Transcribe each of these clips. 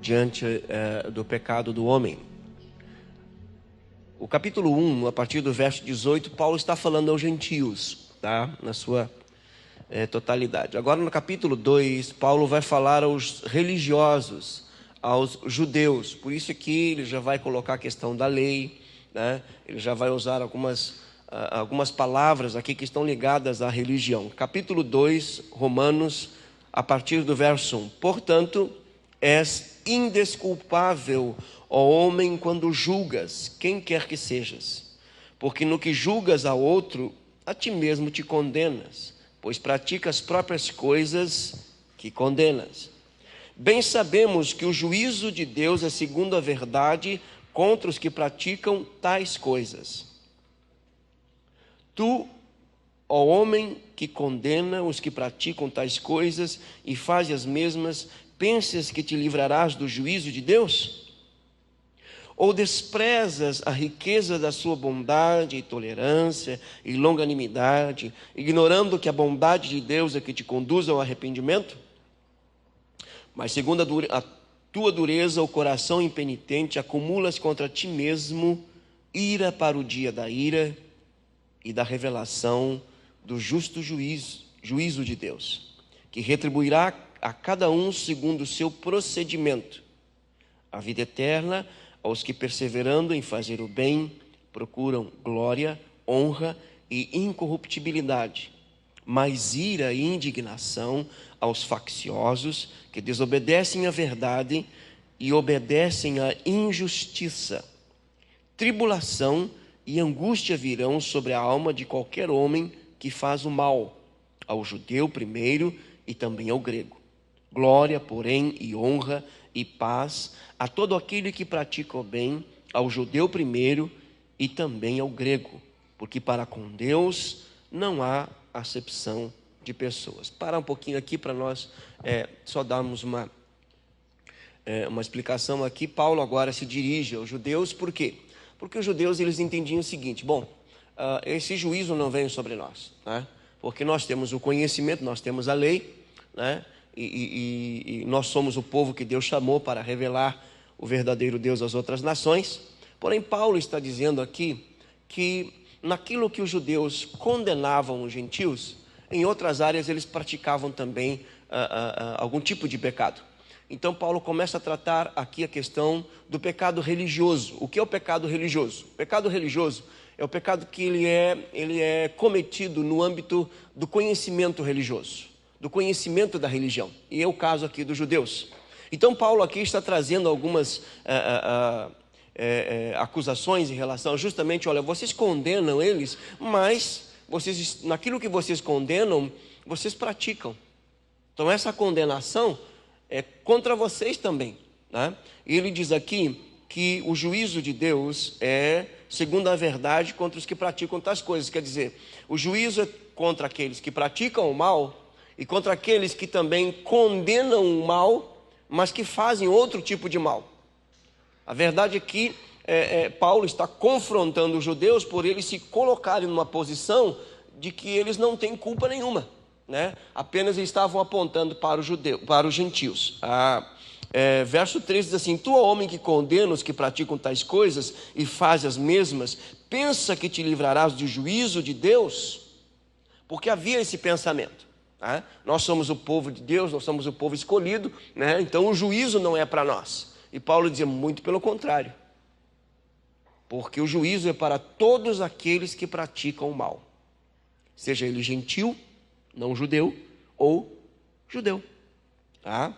diante do pecado do homem. O capítulo 1, a partir do verso 18, Paulo está falando aos gentios, tá? Na sua totalidade. Agora no capítulo 2, Paulo vai falar aos religiosos, aos judeus. Por isso aqui ele já vai colocar a questão da lei, né? Ele já vai usar algumas palavras aqui que estão ligadas à religião. Capítulo 2, Romanos, a partir do verso 1. Portanto, és indesculpável, ó homem, quando julgas quem quer que sejas, porque no que julgas a outro, a ti mesmo te condenas, pois praticas as próprias coisas que condenas. Bem sabemos que o juízo de Deus é segundo a verdade contra os que praticam tais coisas. Tu, ó homem que condena os que praticam tais coisas e faz as mesmas, pensas que te livrarás do juízo de Deus? Ou desprezas a riqueza da sua bondade e tolerância e longanimidade, ignorando que a bondade de Deus é que te conduz ao arrependimento? Mas segundo a tua dureza, o coração impenitente, acumulas contra ti mesmo ira para o dia da ira e da revelação do justo juízo de Deus, que retribuirá a cada um segundo o seu procedimento, a vida eterna aos que, perseverando em fazer o bem, procuram glória, honra e incorruptibilidade, mas ira e indignação aos facciosos que desobedecem à verdade e obedecem à injustiça. Tribulação e angústia virão sobre a alma de qualquer homem que faz o mal, ao judeu primeiro e também ao grego. Glória, porém, e honra e paz a todo aquele que pratica o bem, ao judeu primeiro e também ao grego, porque para com Deus não há acepção de pessoas. Parar um pouquinho aqui para nós só darmos uma explicação aqui. Paulo agora se dirige aos judeus, por quê? Porque os judeus eles entendiam o seguinte: esse juízo não vem sobre nós, né? Porque nós temos o conhecimento, nós temos a lei, né? E nós somos o povo que Deus chamou para revelar o verdadeiro Deus às outras nações. Porém, Paulo está dizendo aqui que naquilo que os judeus condenavam os gentios, em outras áreas eles praticavam também algum tipo de pecado. Então Paulo começa a tratar aqui a questão do pecado religioso. O que é o pecado religioso? O pecado religioso é o pecado que ele é cometido no âmbito do conhecimento religioso, do conhecimento da religião. E é o caso aqui dos judeus. Então Paulo aqui está trazendo algumas acusações em relação justamente, olha, vocês condenam eles, mas naquilo que vocês condenam, vocês praticam. Então essa condenação é contra vocês também, né? E ele diz aqui que o juízo de Deus é segundo a verdade contra os que praticam tais coisas. Quer dizer, o juízo é contra aqueles que praticam o mal e contra aqueles que também condenam o mal, mas que fazem outro tipo de mal. A verdade é que Paulo está confrontando os judeus por eles se colocarem numa posição de que eles não têm culpa nenhuma, né? Apenas eles estavam apontando para os gentios. Verso 3 diz assim: tu, homem que condena os que praticam tais coisas e faz as mesmas, pensa que te livrarás do juízo de Deus? Porque havia esse pensamento, né? Nós somos o povo de Deus, nós somos o povo escolhido, né? Então o juízo não é para nós. E Paulo dizia muito pelo contrário, porque o juízo é para todos aqueles que praticam o mal, seja ele gentil, não judeu, ou judeu, tá?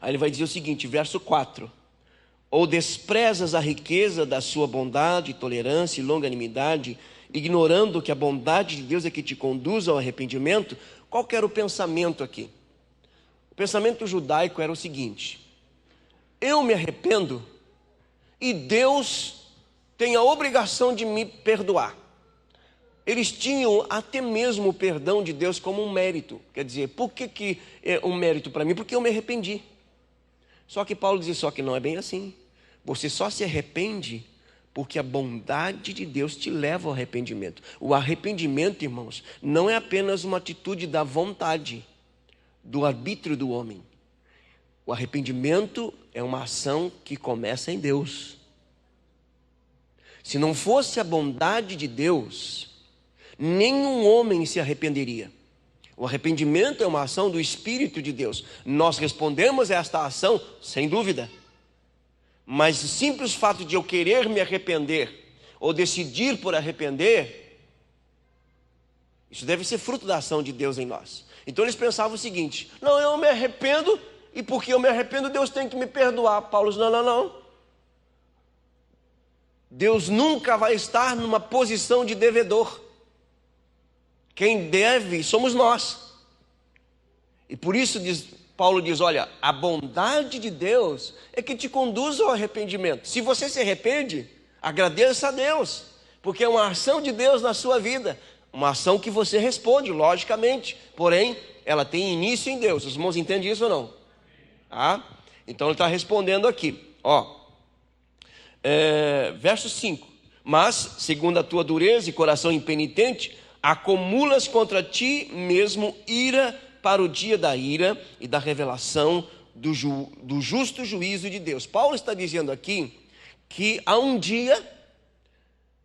Aí ele vai dizer o seguinte, verso 4: ou desprezas a riqueza da sua bondade, tolerância e longanimidade, ignorando que a bondade de Deus é que te conduz ao arrependimento. Qual que era o pensamento aqui? O pensamento judaico era o seguinte: eu me arrependo e Deus tem a obrigação de me perdoar. Eles tinham até mesmo o perdão de Deus como um mérito. Quer dizer, por que é um mérito para mim? Porque eu me arrependi. Só que Paulo diz, só que não é bem assim. Você só se arrepende porque a bondade de Deus te leva ao arrependimento. O arrependimento, irmãos, não é apenas uma atitude da vontade, do arbítrio do homem. O arrependimento é uma ação que começa em Deus. Se não fosse a bondade de Deus, nenhum homem se arrependeria. O arrependimento é uma ação do Espírito de Deus. Nós respondemos a esta ação, sem dúvida. Mas o simples fato de eu querer me arrepender, ou decidir por arrepender, isso deve ser fruto da ação de Deus em nós. Então eles pensavam o seguinte: não, eu me arrependo, e porque eu me arrependo, Deus tem que me perdoar. Paulo diz: não. Deus nunca vai estar numa posição de devedor. Quem deve somos nós. E por isso Paulo diz: olha, a bondade de Deus é que te conduz ao arrependimento. Se você se arrepende, agradeça a Deus, porque é uma ação de Deus na sua vida. Uma ação que você responde, logicamente, porém, ela tem início em Deus. Os irmãos entendem isso ou não? Então ele está respondendo aqui, verso 5: mas, segundo a tua dureza e coração impenitente, acumulas contra ti mesmo ira para o dia da ira e da revelação do justo juízo de Deus. Paulo está dizendo aqui que há um dia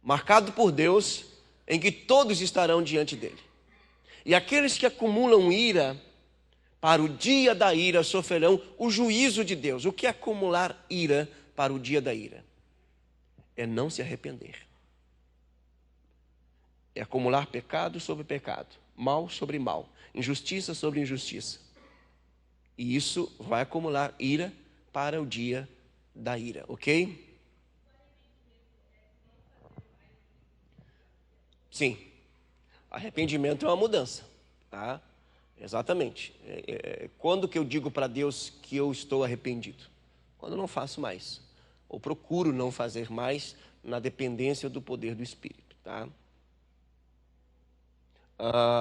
marcado por Deus em que todos estarão diante dele. E aqueles que acumulam ira para o dia da ira sofrerão o juízo de Deus. O que é acumular ira para o dia da ira? É não se arrepender. É acumular pecado sobre pecado, mal sobre mal, injustiça sobre injustiça. E isso vai acumular ira para o dia da ira, ok? Sim, arrependimento é uma mudança, tá? Exatamente. Quando que eu digo para Deus que eu estou arrependido? Quando eu não faço mais, ou procuro não fazer mais, na dependência do poder do Espírito, tá?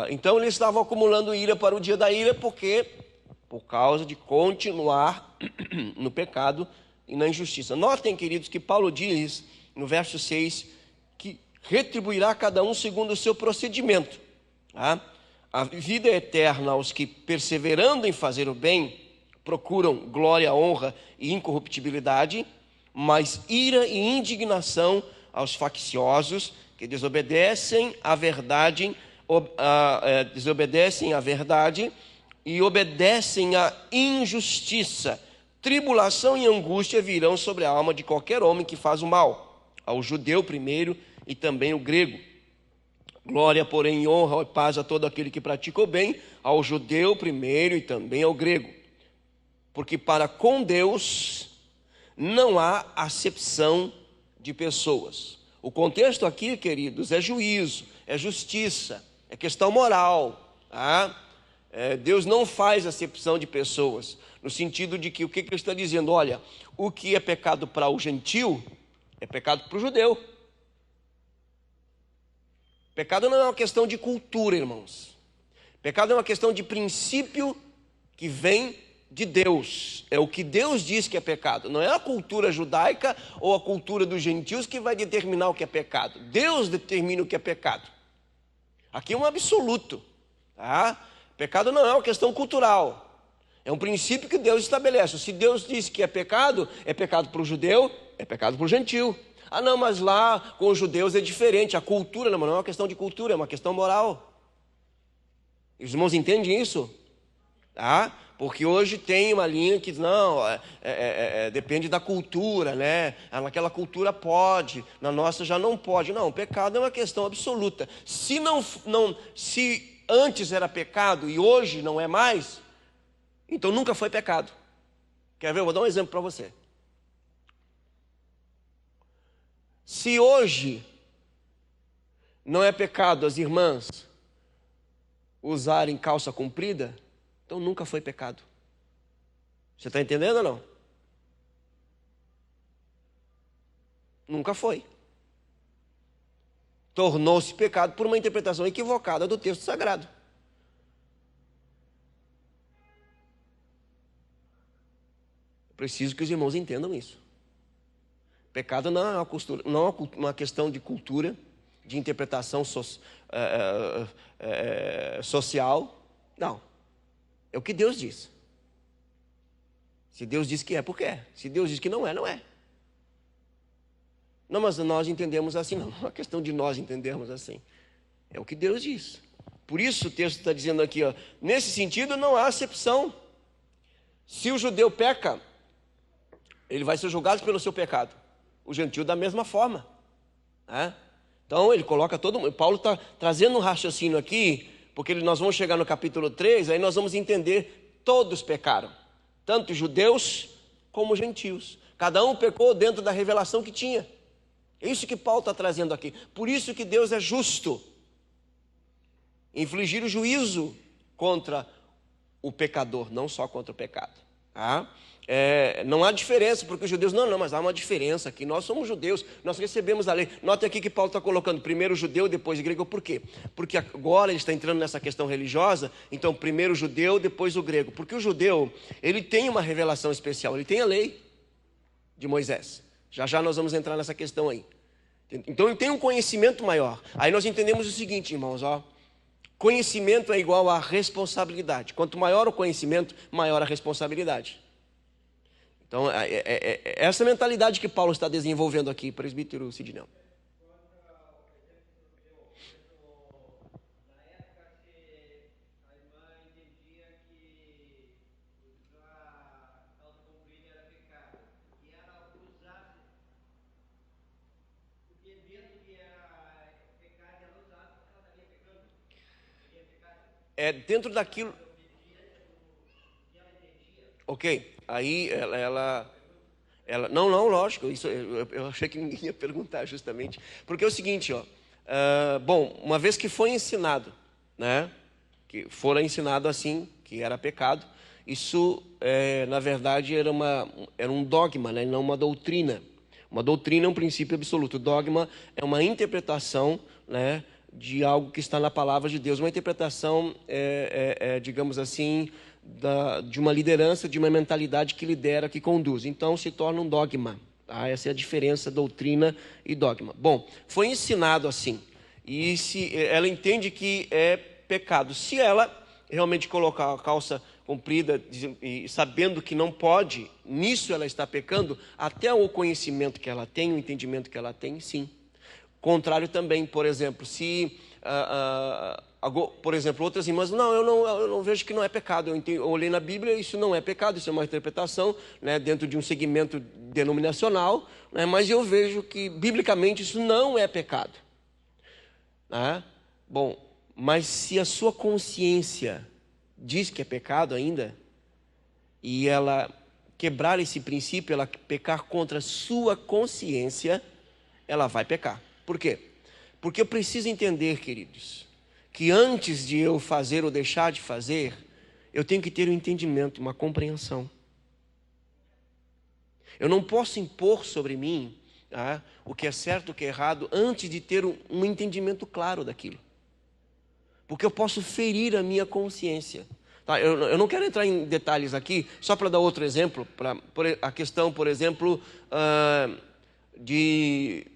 Então eles estavam acumulando ira para o dia da ira, por causa de continuar no pecado e na injustiça. Notem, queridos, que Paulo diz no verso 6 que retribuirá cada um segundo o seu procedimento. A vida eterna aos que, perseverando em fazer o bem, procuram glória, honra e incorruptibilidade, mas ira e indignação aos facciosos que desobedecem à verdade e obedecem à injustiça. Tribulação e angústia virão sobre a alma de qualquer homem que faz o mal, ao judeu primeiro e também o grego. Glória, porém, e honra e paz a todo aquele que pratica o bem, ao judeu primeiro e também ao grego. Porque para com Deus não há acepção de pessoas. O contexto aqui, queridos, é juízo, é justiça, é questão moral. Deus não faz acepção de pessoas, no sentido de que o que ele está dizendo? Olha, o que é pecado para o gentil é pecado para o judeu. Pecado não é uma questão de cultura, irmãos. Pecado é uma questão de princípio que vem de Deus. É o que Deus diz que é pecado. Não é a cultura judaica ou a cultura dos gentios que vai determinar o que é pecado. Deus determina o que é pecado. Aqui é um absoluto. Pecado não é uma questão cultural. É um princípio que Deus estabelece. Se Deus diz que é pecado para o judeu, é pecado para o gentil. Não, mas lá com os judeus é diferente. A cultura não é uma questão de cultura, é uma questão moral. Os irmãos entendem isso? Porque hoje tem uma linha que diz, não, depende da cultura, né? Naquela cultura pode, na nossa já não pode. Não, pecado é uma questão absoluta. Se antes era pecado e hoje não é mais, então nunca foi pecado. Quer ver? Eu vou dar um exemplo para você. Se hoje não é pecado as irmãs usarem calça comprida, então nunca foi pecado. Você está entendendo ou não? Nunca foi. Tornou-se pecado por uma interpretação equivocada do texto sagrado. Eu preciso que os irmãos entendam isso. Pecado não é uma questão de cultura, de interpretação social. Não. É o que Deus diz. Se Deus diz que é, porque é. Se Deus diz que não é, não é. Não, mas nós entendemos assim, não. Não é questão de nós entendermos assim. É o que Deus diz. Por isso o texto está dizendo aqui, ó, nesse sentido não há acepção. Se o judeu peca, ele vai ser julgado pelo seu pecado. O gentio da mesma forma. Né? Então ele coloca todo mundo. Paulo está trazendo um raciocínio aqui, porque nós vamos chegar no capítulo 3, aí nós vamos entender, todos pecaram. Tanto judeus como gentios. Cada um pecou dentro da revelação que tinha. É isso que Paulo está trazendo aqui. Por isso que Deus é justo. Infligir o juízo contra o pecador, não só contra o pecado. Tá? Não há diferença, porque os judeus, não, mas há uma diferença aqui. Nós somos judeus, nós recebemos a lei. Note aqui que Paulo está colocando primeiro o judeu, depois o grego. Por quê? Porque agora ele está entrando nessa questão religiosa, então primeiro o judeu, depois o grego. Porque o judeu, ele tem uma revelação especial, ele tem a lei de Moisés. Já nós vamos entrar nessa questão aí. Então ele tem um conhecimento maior. Aí nós entendemos o seguinte, irmãos, ó. Conhecimento é igual a responsabilidade. Quanto maior o conhecimento, maior a responsabilidade. Então, essa mentalidade que Paulo está desenvolvendo aqui, presbítero Sidney. Dentro daquilo. Ok, aí ela não, lógico, isso eu achei que ninguém ia perguntar justamente, porque é o seguinte, ó, bom, uma vez que foi ensinado, né, que fora ensinado assim, que era pecado, isso na verdade era um dogma, né, não uma doutrina. Uma doutrina é um princípio absoluto, o dogma é uma interpretação, né, de algo que está na palavra de Deus, uma interpretação, digamos assim, de uma liderança, de uma mentalidade que lidera, que conduz. Então se torna um dogma. Tá? Essa é a diferença, doutrina e dogma. Bom, foi ensinado assim. E se ela entende que é pecado. Se ela realmente colocar a calça comprida, e sabendo que não pode, nisso ela está pecando, até o conhecimento que ela tem, o entendimento que ela tem, sim. Contrário também, por exemplo, se, por exemplo, outras irmãs, não, eu não vejo que não é pecado, eu olhei na Bíblia, isso não é pecado, isso é uma interpretação, né, dentro de um segmento denominacional, né, mas eu vejo que, biblicamente, isso não é pecado. Né? Bom, mas se a sua consciência diz que é pecado ainda, e ela quebrar esse princípio, ela pecar contra a sua consciência, ela vai pecar. Por quê? Porque eu preciso entender, queridos, que antes de eu fazer ou deixar de fazer, eu tenho que ter um entendimento, uma compreensão. Eu não posso impor sobre mim o que é certo, o que é errado, antes de ter um entendimento claro daquilo. Porque eu posso ferir a minha consciência. Tá? Eu não quero entrar em detalhes aqui, só para dar outro exemplo, a questão, por exemplo, de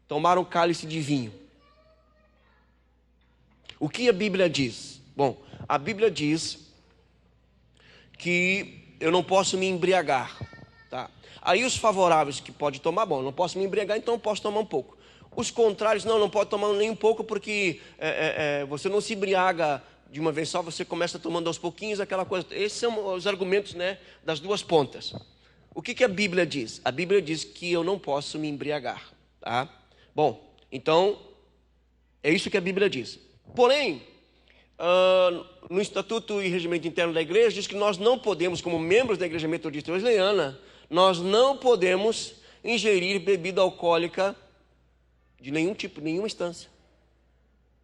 tomar um cálice de vinho. O que a Bíblia diz? Bom, a Bíblia diz que eu não posso me embriagar. Tá? Aí os favoráveis que pode tomar, bom, eu não posso me embriagar, então eu posso tomar um pouco. Os contrários, não pode tomar nem um pouco, porque você não se embriaga de uma vez só, você começa tomando aos pouquinhos, aquela coisa. Esses são os argumentos, né, das duas pontas. O que a Bíblia diz? A Bíblia diz que eu não posso me embriagar. Tá? Bom, então, é isso que a Bíblia diz. Porém, no Estatuto e Regimento Interno da Igreja, diz que nós não podemos, como membros da Igreja Metodista Wesleyana, nós não podemos ingerir bebida alcoólica de nenhum tipo, nenhuma instância.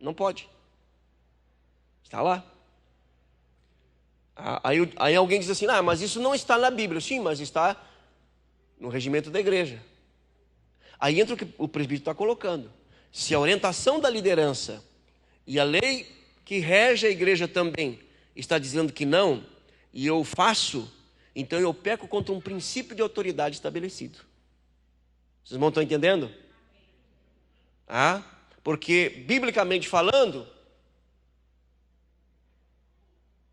Não pode. Está lá. Aí alguém diz assim, mas isso não está na Bíblia. Sim, mas está no regimento da igreja. Aí entra o que o presbítero está colocando. Se a orientação da liderança e a lei que rege a igreja também está dizendo que não, e eu faço, então eu peco contra um princípio de autoridade estabelecido. Vocês não estão entendendo? Porque, biblicamente falando,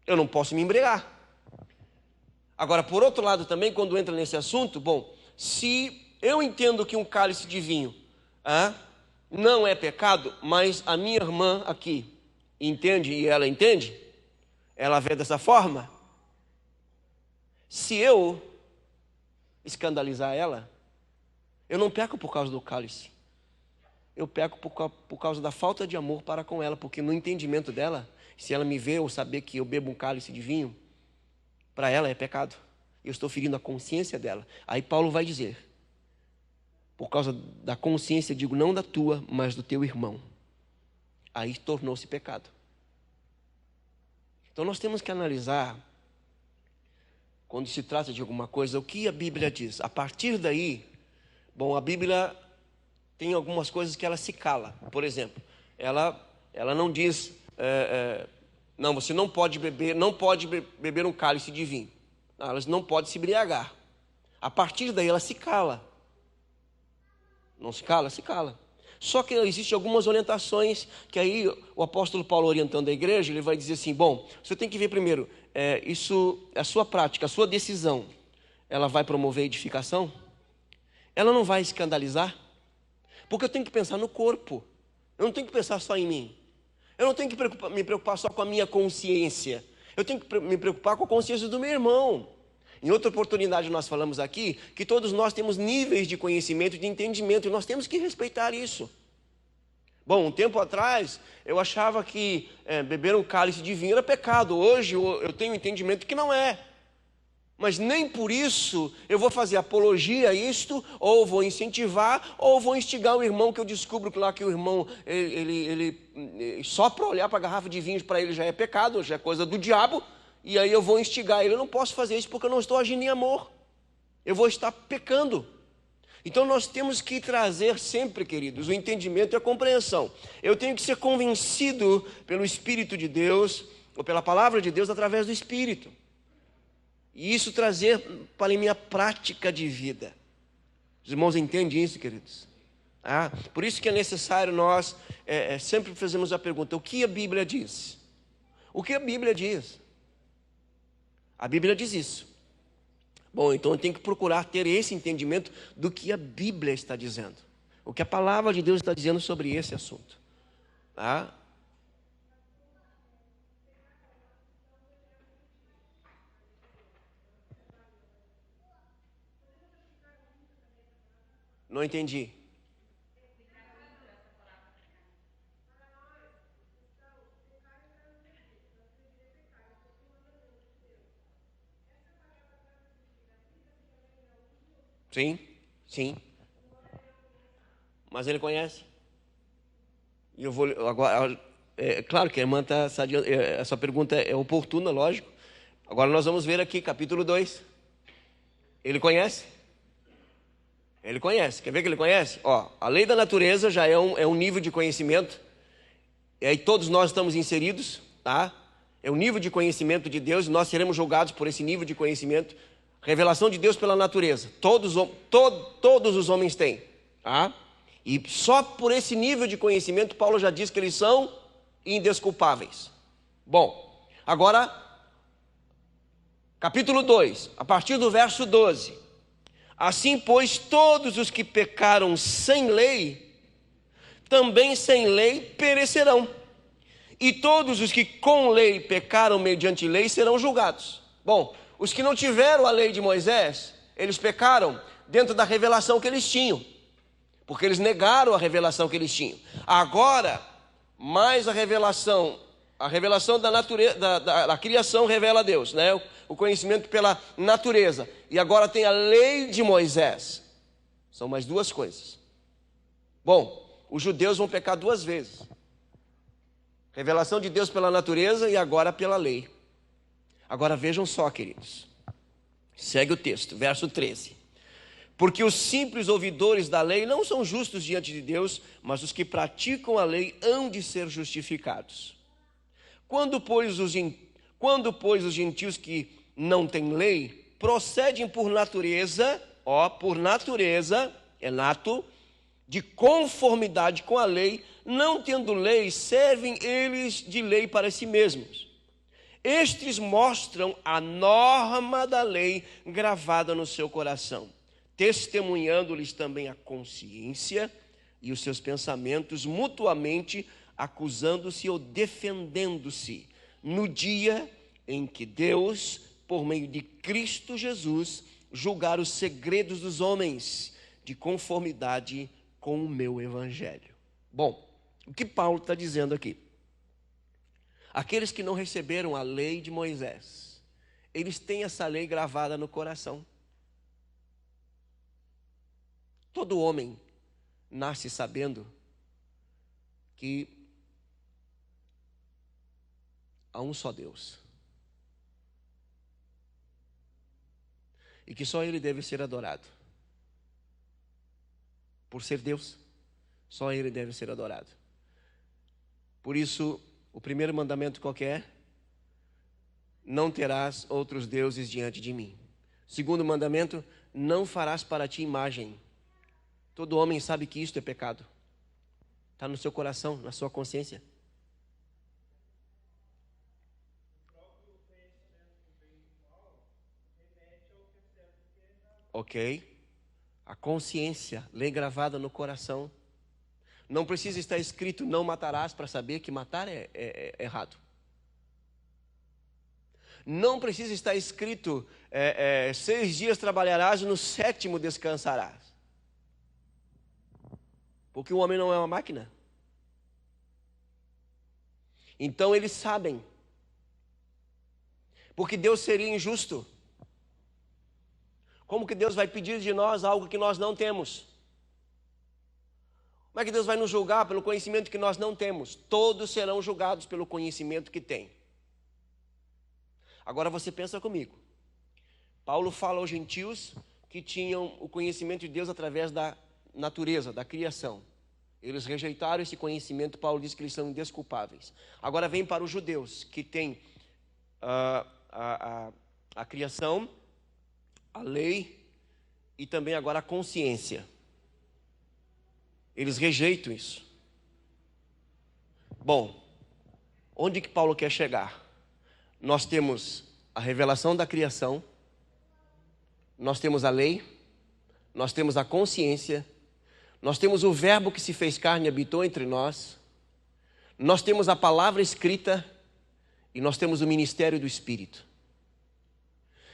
eu não posso me embriagar. Agora, por outro lado também, quando entra nesse assunto, bom, se eu entendo que um cálice de vinho não é pecado, mas a minha irmã aqui entende e ela entende, ela vê dessa forma, se eu escandalizar ela, eu não peco por causa do cálice, eu peco por causa da falta de amor para com ela, porque no entendimento dela, se ela me vê ou saber que eu bebo um cálice de vinho, para ela é pecado. Eu estou ferindo a consciência dela. Aí Paulo vai dizer, por causa da consciência, digo, não da tua, mas do teu irmão. Aí tornou-se pecado. Então nós temos que analisar, quando se trata de alguma coisa, o que a Bíblia diz. A partir daí, bom, a Bíblia tem algumas coisas que ela se cala. Por exemplo, ela não diz, não, você não pode beber um cálice de vinho. Não, ela não pode se embriagar. A partir daí ela se cala. Não se cala? Se cala. Só que existem algumas orientações que aí o apóstolo Paulo, orientando a igreja, ele vai dizer assim, bom, você tem que ver primeiro, isso, a sua prática, a sua decisão, ela vai promover edificação? Ela não vai escandalizar? Porque eu tenho que pensar no corpo. Eu não tenho que pensar só em mim. Eu não tenho que me preocupar só com a minha consciência. Eu tenho que me preocupar com a consciência do meu irmão. Em outra oportunidade nós falamos aqui que todos nós temos níveis de conhecimento e de entendimento e nós temos que respeitar isso. Bom, um tempo atrás eu achava que beber um cálice de vinho era pecado. Hoje eu tenho entendimento que não é. Mas nem por isso eu vou fazer apologia a isto, ou vou incentivar, ou vou instigar o irmão, que eu descubro que lá que o irmão, ele só para olhar para a garrafa de vinho para ele já é pecado, já é coisa do diabo, e aí eu vou instigar ele. Eu não posso fazer isso porque eu não estou agindo em amor. Eu vou estar pecando. Então nós temos que trazer sempre, queridos, o entendimento e a compreensão. Eu tenho que ser convencido pelo Espírito de Deus, ou pela palavra de Deus através do Espírito. E isso trazer para a minha prática de vida. Os irmãos entendem isso, queridos? Por isso que é necessário nós sempre fazermos a pergunta, o que a Bíblia diz? O que a Bíblia diz? A Bíblia diz isso. Bom, então eu tenho que procurar ter esse entendimento do que a Bíblia está dizendo. O que a palavra de Deus está dizendo sobre esse assunto. Não entendi. Sim, sim. Mas ele conhece. E eu vou agora. Claro que a irmã está. Essa pergunta é oportuna, lógico. Agora nós vamos ver aqui, capítulo 2. Ele conhece? Ele conhece. Quer ver que ele conhece? A lei da natureza já é um nível de conhecimento. E aí todos nós estamos inseridos, tá? É um nível de conhecimento de Deus e nós seremos julgados por esse nível de conhecimento. Revelação de Deus pela natureza. Todos os homens têm, tá? E só por esse nível de conhecimento, Paulo já diz que eles são indesculpáveis. Bom, agora, capítulo 2, a partir do verso 12. Assim, pois, todos os que pecaram sem lei, também sem lei perecerão. E todos os que com lei pecaram mediante lei serão julgados. Bom, os que não tiveram a lei de Moisés, eles pecaram dentro da revelação que eles tinham. Porque eles negaram a revelação que eles tinham. Agora, mais a revelação da natureza, da criação revela a Deus, né? O conhecimento pela natureza. E agora tem a lei de Moisés. São mais duas coisas. Bom, os judeus vão pecar duas vezes. Revelação de Deus pela natureza e agora pela lei. Agora vejam só, queridos. Segue o texto, verso 13. Porque os simples ouvidores da lei não são justos diante de Deus, mas os que praticam a lei hão de ser justificados. Quando, pois, os gentios que não têm lei procedem por natureza, é nato, de conformidade com a lei, não tendo lei, servem eles de lei para si mesmos. Estes mostram a norma da lei gravada no seu coração, testemunhando-lhes também a consciência e os seus pensamentos mutuamente, acusando-se ou defendendo-se, no dia em que Deus, por meio de Cristo Jesus, julgar os segredos dos homens, de conformidade com o meu evangelho. Bom, o que Paulo está dizendo aqui? Aqueles que não receberam a lei de Moisés, eles têm essa lei gravada no coração. Todo homem nasce sabendo que há um só Deus. E que só Ele deve ser adorado. Por ser Deus, só Ele deve ser adorado. Por isso, o primeiro mandamento qual que é? Não terás outros deuses diante de mim. Segundo mandamento, não farás para ti imagem. Todo homem sabe que isto é pecado. Está no seu coração, na sua consciência. Ok? A consciência, lei gravada no coração. Não precisa estar escrito não matarás para saber que matar é errado. Não precisa estar escrito 6 dias trabalharás e no 7º descansarás. Porque o homem não é uma máquina. Então eles sabem. Porque Deus seria injusto. Como que Deus vai pedir de nós algo que nós não temos? Como é que Deus vai nos julgar pelo conhecimento que nós não temos? Todos serão julgados pelo conhecimento que têm. Agora você pensa comigo. Paulo fala aos gentios que tinham o conhecimento de Deus através da natureza, da criação. Eles rejeitaram esse conhecimento, Paulo diz que eles são indesculpáveis. Agora vem para os judeus, que têm a criação, a lei e também agora a consciência. Eles rejeitam isso. Bom, onde que Paulo quer chegar? Nós temos a revelação da criação, nós temos a lei, nós temos a consciência, nós temos o verbo que se fez carne e habitou entre nós, nós temos a palavra escrita e nós temos o ministério do Espírito.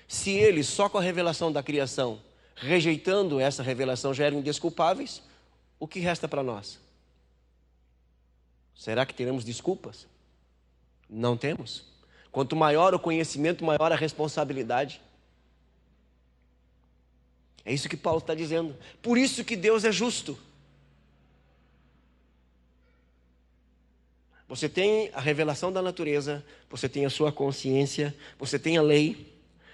Se eles, só com a revelação da criação, rejeitando essa revelação, já eram indesculpáveis, o que resta para nós? Será que teremos desculpas? Não temos. Quanto maior o conhecimento, maior a responsabilidade. É isso que Paulo está dizendo. Por isso que Deus é justo. Você tem a revelação da natureza, você tem a sua consciência, você tem a lei,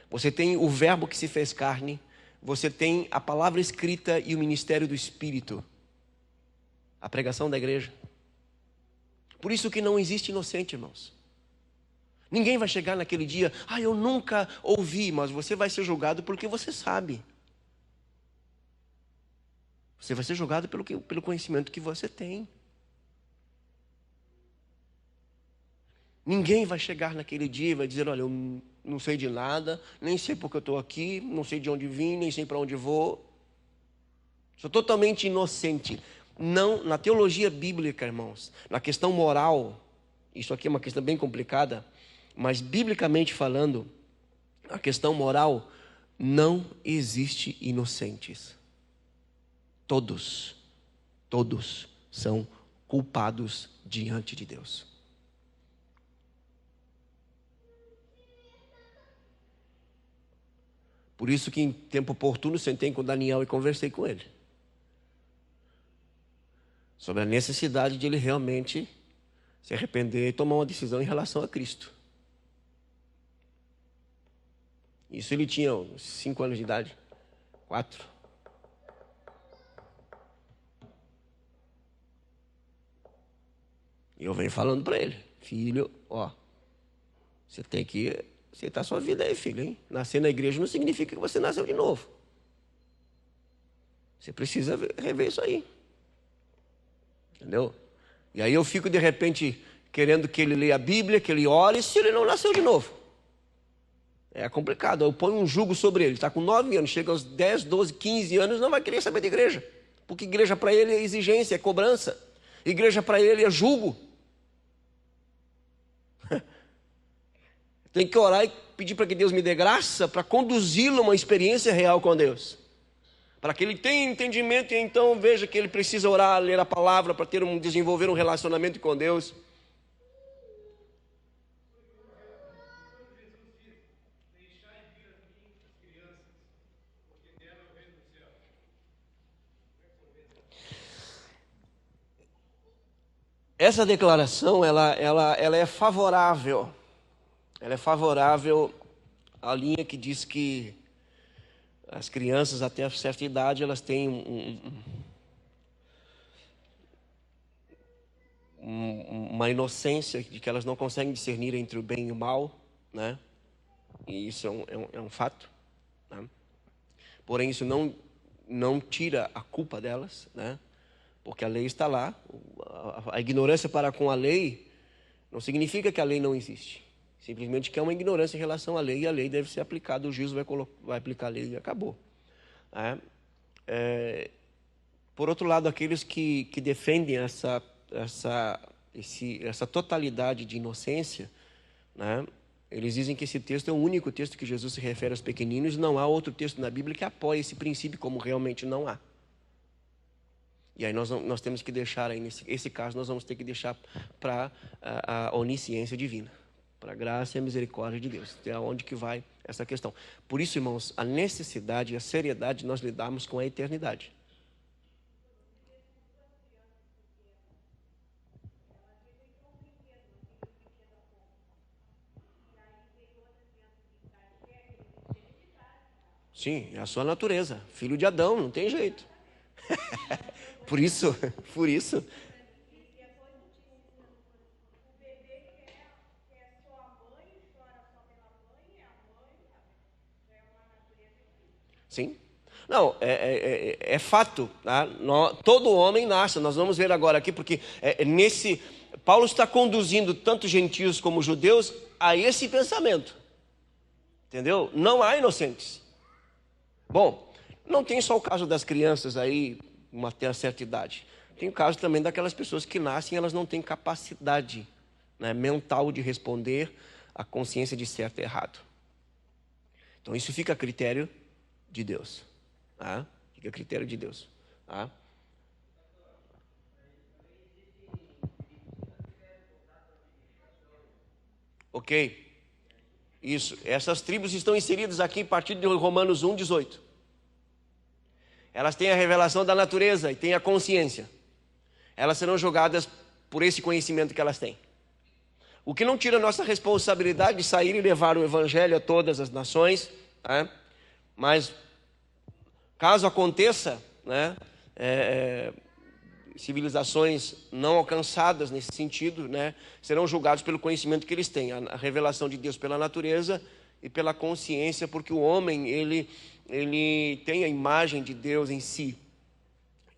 você tem o verbo que se fez carne, você tem a palavra escrita e o ministério do Espírito. A pregação da igreja. Por isso que não existe inocente, irmãos. Ninguém vai chegar naquele dia, eu nunca ouvi, mas você vai ser julgado porque você sabe. Você vai ser julgado pelo conhecimento que você tem. Ninguém vai chegar naquele dia e vai dizer, olha, eu não sei de nada, nem sei porque eu estou aqui, não sei de onde vim, nem sei para onde vou. Sou totalmente inocente. Não, na teologia bíblica, irmãos, na questão moral, isso aqui é uma questão bem complicada, mas biblicamente falando, a questão moral, não existe inocentes. Todos são culpados diante de Deus. Por isso que em tempo oportuno sentei com Daniel e conversei com ele. Sobre a necessidade de ele realmente se arrepender e tomar uma decisão em relação a Cristo. Isso ele tinha uns 5 anos de idade. 4. E eu venho falando para ele, filho, você tem que aceitar sua vida aí, filho, hein? Nascer na igreja não significa que você nasceu de novo. Você precisa rever isso aí. Entendeu? E aí eu fico de repente querendo que ele leia a Bíblia, que ele ore, se ele não nasceu de novo. É complicado. Eu ponho um jugo sobre ele. Está com 9 anos, chega aos 10, 12, 15 anos, não vai querer saber de igreja. Porque igreja para ele é exigência, é cobrança. Igreja para ele é jugo. Tem que orar e pedir para que Deus me dê graça para conduzi-lo a uma experiência real com Deus. Para que ele tenha entendimento e então veja que ele precisa orar, ler a palavra para desenvolver um relacionamento com Deus. Essa declaração, ela é favorável. Ela é favorável à linha que diz que as crianças até certa idade, elas têm uma inocência de que elas não conseguem discernir entre o bem e o mal, né? E isso é um fato, né? Porém, isso não tira a culpa delas, né? Porque a lei está lá. A ignorância para com a lei não significa que a lei não existe. Simplesmente que é uma ignorância em relação à lei, e a lei deve ser aplicada, o juiz vai aplicar a lei e acabou. Por outro lado, aqueles que defendem essa totalidade de inocência, né, eles dizem que esse texto é o único texto que Jesus se refere aos pequeninos, não há outro texto na Bíblia que apoie esse princípio, como realmente não há. E aí nós temos que deixar, aí nesse caso, nós vamos ter que deixar para a onisciência divina, para a graça e a misericórdia de Deus. Até onde que vai essa questão. Por isso, irmãos, a necessidade e a seriedade de nós lidarmos com a eternidade. Sim, é a sua natureza. Filho de Adão, não tem jeito. Por isso. Sim. Não, é fato. Tá? Todo homem nasce. Nós vamos ver agora aqui, porque Paulo está conduzindo tanto gentios como judeus a esse pensamento. Entendeu? Não há inocentes. Bom, não tem só o caso das crianças aí, até uma certa idade. Tem o caso também daquelas pessoas que nascem, elas não têm capacidade, né, mental de responder à consciência de certo e errado. Então isso fica a critério de Deus. Tá? Fica a critério de Deus. Tá? Ok. Isso. Essas tribos estão inseridas aqui a partir de Romanos 1:18. Elas têm a revelação da natureza e têm a consciência. Elas serão julgadas por esse conhecimento que elas têm. O que não tira a nossa responsabilidade de sair e levar o evangelho a todas as nações, né? Mas caso aconteça, né, civilizações não alcançadas nesse sentido, né, serão julgados pelo conhecimento que eles têm, a revelação de Deus pela natureza e pela consciência, porque o homem ele tem a imagem de Deus em si.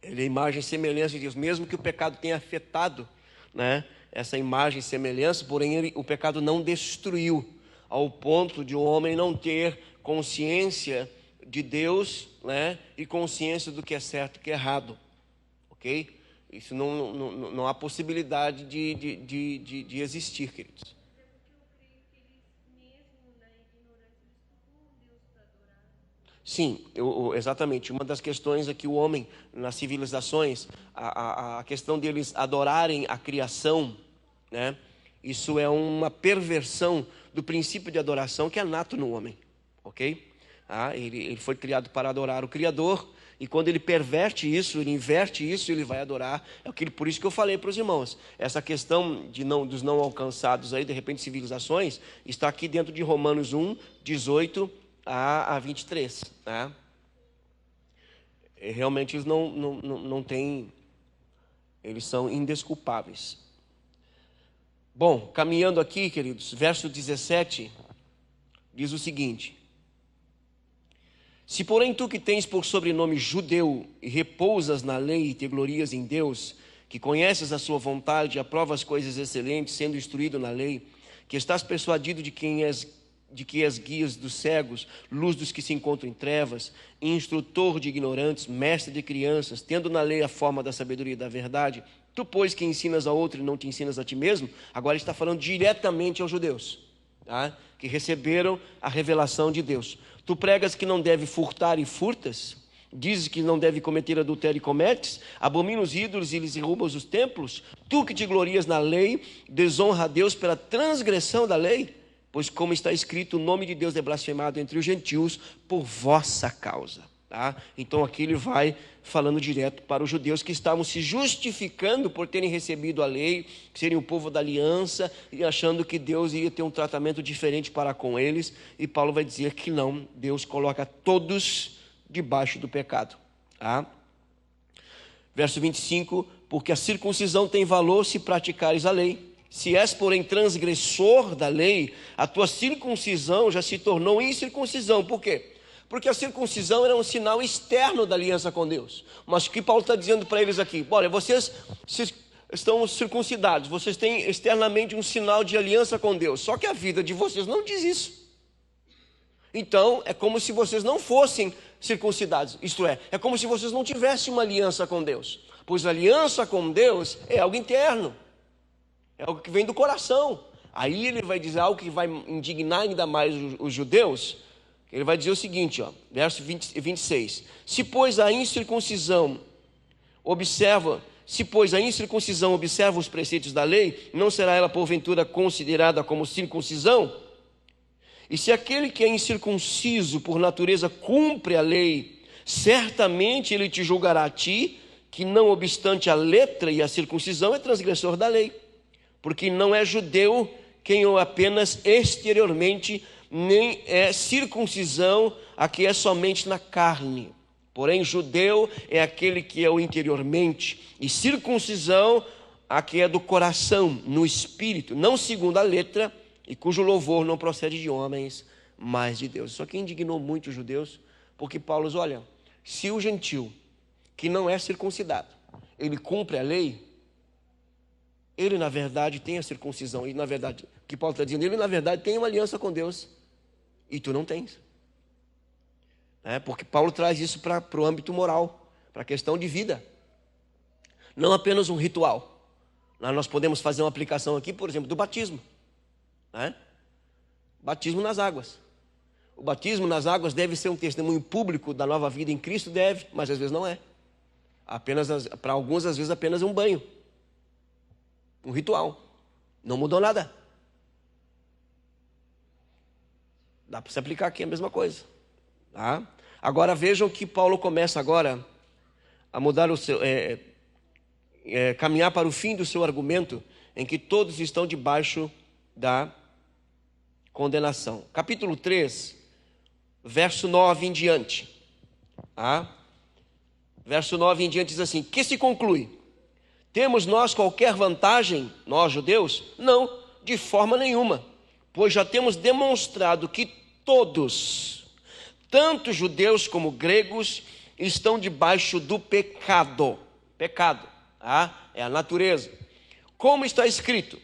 Ele é a imagem e semelhança de Deus, mesmo que o pecado tenha afetado, né, essa imagem e semelhança, porém o pecado não destruiu, ao ponto de o homem não ter consciência de Deus, né, e consciência do que é certo e que é errado. Ok? Isso não há possibilidade de existir, queridos. Sim, exatamente. Uma das questões é que o homem, nas civilizações, a questão deles adorarem a criação, né? Isso é uma perversão do princípio de adoração que é nato no homem, ok? Ele foi criado para adorar o Criador, e quando ele perverte isso, ele inverte isso, ele vai adorar. Por isso que eu falei para os irmãos, essa questão dos não alcançados aí, de repente civilizações, está aqui dentro de Romanos 1:18 a 23, né? Realmente eles não têm, eles são indesculpáveis. Bom, caminhando aqui, queridos, verso 17 diz o seguinte: se porém tu que tens por sobrenome judeu e repousas na lei e te glorias em Deus, que conheces a sua vontade, aprovas as coisas excelentes, sendo instruído na lei, que estás persuadido de que és guias dos cegos, luz dos que se encontram em trevas, instrutor de ignorantes, mestre de crianças, tendo na lei a forma da sabedoria e da verdade, tu, pois, que ensinas a outro e não te ensinas a ti mesmo. Agora ele está falando diretamente aos judeus, tá? Que receberam a revelação de Deus. Tu pregas que não deve furtar e furtas, dizes que não deve cometer adultério e cometes, abomina os ídolos e lhes derrubas os templos. Tu que te glorias na lei, desonra a Deus pela transgressão da lei, pois como está escrito, o nome de Deus é blasfemado entre os gentios por vossa causa. Tá? Então aqui ele vai falando direto para os judeus que estavam se justificando por terem recebido a lei, serem o povo da aliança e achando que Deus ia ter um tratamento diferente para com eles. E Paulo vai dizer que não, Deus coloca todos debaixo do pecado. Tá? Verso 25, porque a circuncisão tem valor se praticares a lei. Se és, porém, transgressor da lei, a tua circuncisão já se tornou incircuncisão. Por quê? Porque a circuncisão era um sinal externo da aliança com Deus. Mas o que Paulo está dizendo para eles aqui? Olha, vocês estão circuncidados, vocês têm externamente um sinal de aliança com Deus. Só que a vida de vocês não diz isso. Então, é como se vocês não fossem circuncidados. Isto é como se vocês não tivessem uma aliança com Deus. Pois a aliança com Deus é algo interno. É algo que vem do coração. Aí ele vai dizer algo que vai indignar ainda mais os judeus. Ele vai dizer o seguinte, verso 26. Se pois a incircuncisão observa os preceitos da lei, não será ela porventura considerada como circuncisão? E se aquele que é incircunciso por natureza cumpre a lei, certamente ele te julgará a ti, que não obstante a letra e a circuncisão é transgressor da lei. Porque não é judeu quem ou apenas exteriormente, nem é circuncisão a que é somente na carne. Porém, judeu é aquele que é o interiormente, e circuncisão a que é do coração, no espírito, não segundo a letra, e cujo louvor não procede de homens, mas de Deus. Isso aqui indignou muito os judeus, porque Paulo diz, olha, se o gentil, que não é circuncidado, ele cumpre a lei, ele na verdade tem a circuncisão, e na verdade, o que Paulo está dizendo, ele na verdade tem uma aliança com Deus, e tu não tens. Porque Paulo traz isso para o âmbito moral, para a questão de vida. Não apenas um ritual. Nós podemos fazer uma aplicação aqui, por exemplo, do batismo. Batismo nas águas. O batismo nas águas deve ser um testemunho público da nova vida em Cristo? Deve, mas às vezes não é. Para alguns, às vezes, apenas um banho. Um ritual. Não mudou nada. Dá para se aplicar aqui a mesma coisa. Tá? Agora vejam que Paulo começa agora a mudar o seu, caminhar para o fim do seu argumento, em que todos estão debaixo da condenação. Capítulo 3, verso 9 em diante. Tá? Verso 9 em diante diz assim: que se conclui? Temos nós qualquer vantagem, nós judeus? Não, de forma nenhuma, pois já temos demonstrado que todos, tanto judeus como gregos, estão debaixo do pecado. Pecado, tá? É a natureza. Como está escrito,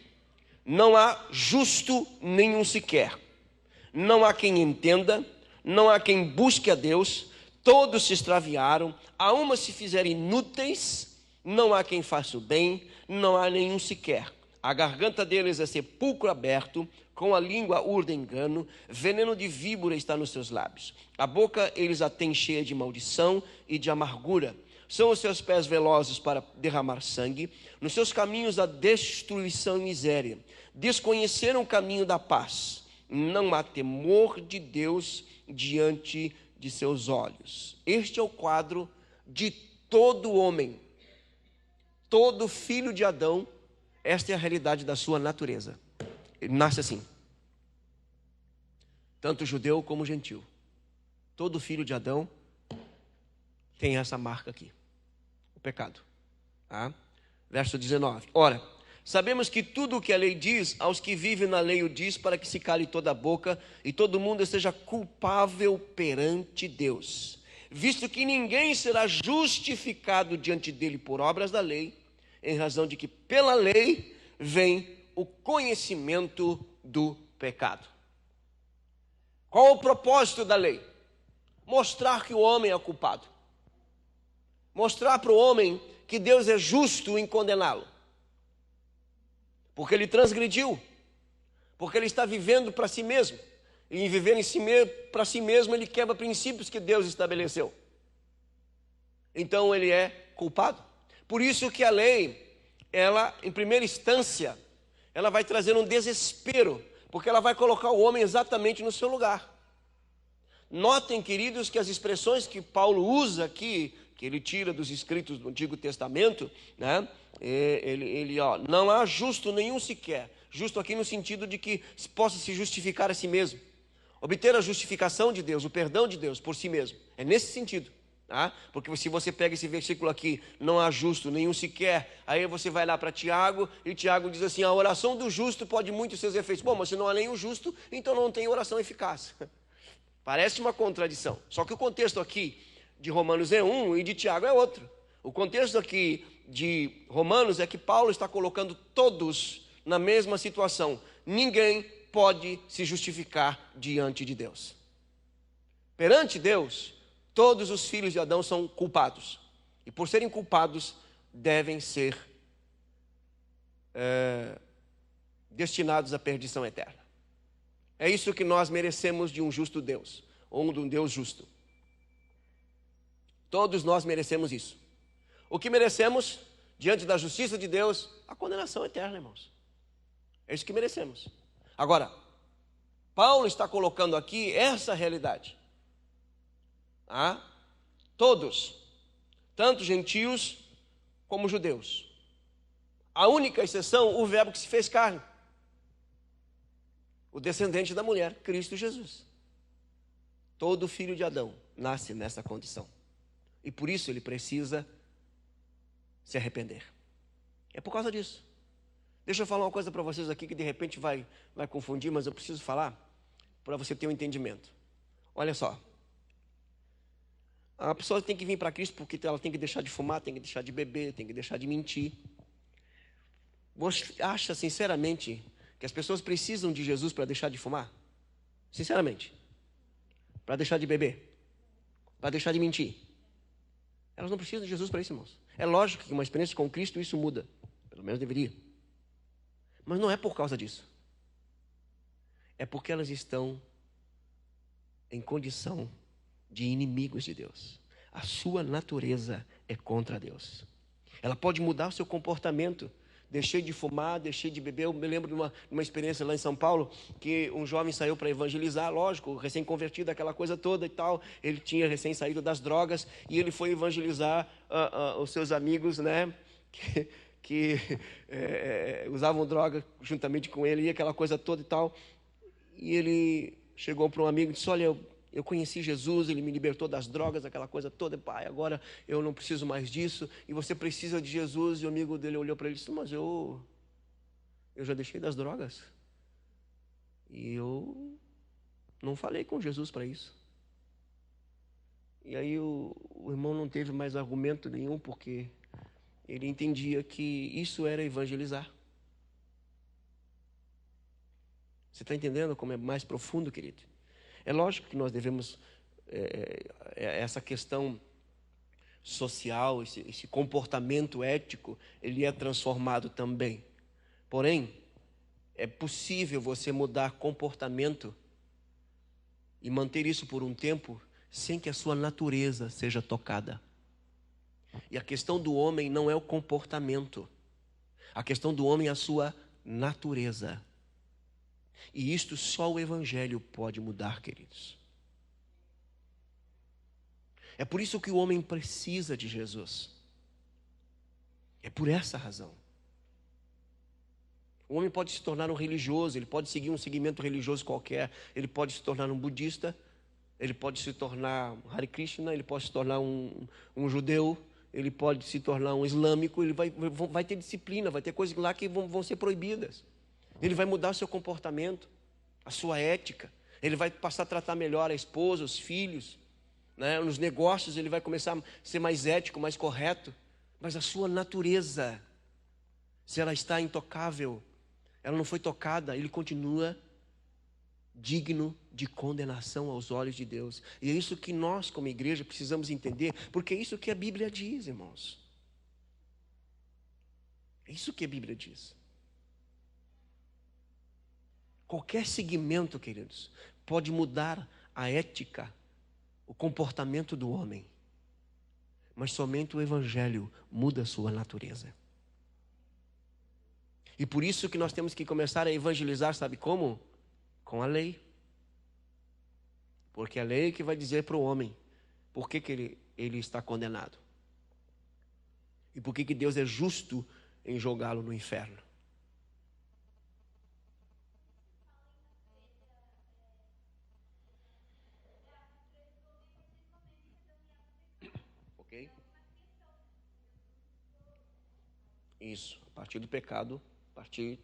não há justo nenhum sequer. Não há quem entenda, não há quem busque a Deus, todos se extraviaram, a uma se fizeram inúteis, não há quem faça o bem, não há nenhum sequer. A garganta deles é sepulcro aberto, com a língua urda engano, veneno de víbora está nos seus lábios. A boca eles a têm cheia de maldição e de amargura. São os seus pés velozes para derramar sangue, nos seus caminhos a destruição e miséria. Desconheceram o caminho da paz. Não há temor de Deus diante de seus olhos. Este é o quadro de todo homem. Todo filho de Adão, esta é a realidade da sua natureza. Ele nasce assim. Tanto judeu como gentil. Todo filho de Adão tem essa marca aqui. O pecado. Tá? Verso 19. Ora, sabemos que tudo o que a lei diz, aos que vivem na lei o diz, para que se cale toda a boca e todo mundo seja culpável perante Deus. Visto que ninguém será justificado diante dele por obras da lei, em razão de que pela lei vem o conhecimento do pecado. Qual o propósito da lei? Mostrar que o homem é culpado. Mostrar para o homem que Deus é justo em condená-lo. Porque ele transgrediu. Porque ele está vivendo para si mesmo. E em viver para si mesmo, ele quebra princípios que Deus estabeleceu. Então ele é culpado. Por isso que a lei, ela, em primeira instância, ela vai trazer um desespero, porque ela vai colocar o homem exatamente no seu lugar. Notem, queridos, que as expressões que Paulo usa aqui, que ele tira dos escritos do Antigo Testamento, né? Não há justo nenhum sequer. Justo aqui no sentido de que possa se justificar a si mesmo. Obter a justificação de Deus, o perdão de Deus por si mesmo. É nesse sentido. Tá? Porque se você pega esse versículo aqui, não há justo nenhum sequer, aí você vai lá para Tiago, e Tiago diz assim, a oração do justo pode muito seus efeitos. Bom, mas se não há nenhum justo, então não tem oração eficaz. Parece uma contradição. Só que o contexto aqui de Romanos é um e de Tiago é outro. O contexto aqui de Romanos é que Paulo está colocando todos na mesma situação. Ninguém pode se justificar diante de Deus. Perante Deus, todos os filhos de Adão são culpados. E por serem culpados, devem ser destinados à perdição eterna. É isso que nós merecemos de um justo Deus, ou de um Deus justo. Todos nós merecemos isso. O que merecemos, diante da justiça de Deus, a condenação eterna, irmãos. É isso que merecemos. Agora, Paulo está colocando aqui essa realidade. Todos, tanto gentios como judeus. A única exceção, o verbo que se fez carne. O descendente da mulher, Cristo Jesus. Todo filho de Adão nasce nessa condição. E por isso ele precisa se arrepender. É por causa disso. Deixa eu falar uma coisa para vocês aqui que de repente vai confundir, mas eu preciso falar para você ter um entendimento. Olha só. A pessoa tem que vir para Cristo porque ela tem que deixar de fumar, tem que deixar de beber, tem que deixar de mentir. Você acha sinceramente que as pessoas precisam de Jesus para deixar de fumar? Sinceramente. Para deixar de beber? Para deixar de mentir? Elas não precisam de Jesus para isso, irmãos. É lógico que uma experiência com Cristo isso muda. Pelo menos deveria. Mas não é por causa disso. É porque elas estão em condição de inimigos de Deus. A sua natureza é contra Deus. Ela pode mudar o seu comportamento. Deixei de fumar, deixei de beber. Eu me lembro de uma experiência lá em São Paulo, que um jovem saiu para evangelizar, lógico, recém-convertido, aquela coisa toda e tal. Ele tinha recém saído das drogas e ele foi evangelizar os seus amigos, né, que usavam droga juntamente com ele e aquela coisa toda e tal. E ele chegou para um amigo e disse, olha, eu conheci Jesus, ele me libertou das drogas, aquela coisa toda, pai, agora eu não preciso mais disso, e você precisa de Jesus. E o amigo dele olhou para ele e disse, mas eu já deixei das drogas, e eu não falei com Jesus para isso. E aí o irmão não teve mais argumento nenhum, porque ele entendia que isso era evangelizar. Você está entendendo como é mais profundo, querido? É lógico que nós devemos, essa questão social, esse comportamento ético, ele é transformado também. Porém, é possível você mudar comportamento e manter isso por um tempo sem que a sua natureza seja tocada. E a questão do homem não é o comportamento. A questão do homem é a sua natureza. E isto só o Evangelho pode mudar, queridos. É por isso que o homem precisa de Jesus. É por essa razão. O homem pode se tornar um religioso, ele pode seguir um segmento religioso qualquer, ele pode se tornar um budista, ele pode se tornar um Hare Krishna, ele pode se tornar um judeu, ele pode se tornar um islâmico, ele vai ter disciplina, vai ter coisas lá que vão ser proibidas. Ele vai mudar o seu comportamento, a sua ética. Ele vai passar a tratar melhor a esposa, os filhos, né? Nos negócios ele vai começar a ser mais ético, mais correto. Mas a sua natureza Se ela está intocável, ela não foi tocada, ele continua digno de condenação aos olhos de Deus. E é isso que nós, como igreja, precisamos entender, porque é isso que a Bíblia diz, irmãos. É isso que a Bíblia diz. Qualquer segmento, queridos, pode mudar a ética, o comportamento do homem, mas somente o Evangelho muda a sua natureza. E por isso que nós temos que começar a evangelizar, sabe como? Com a lei. Porque é a lei que vai dizer para o homem por que ele está condenado. E por que Deus é justo em jogá-lo no inferno. Ok? Isso, a partir do pecado, a partir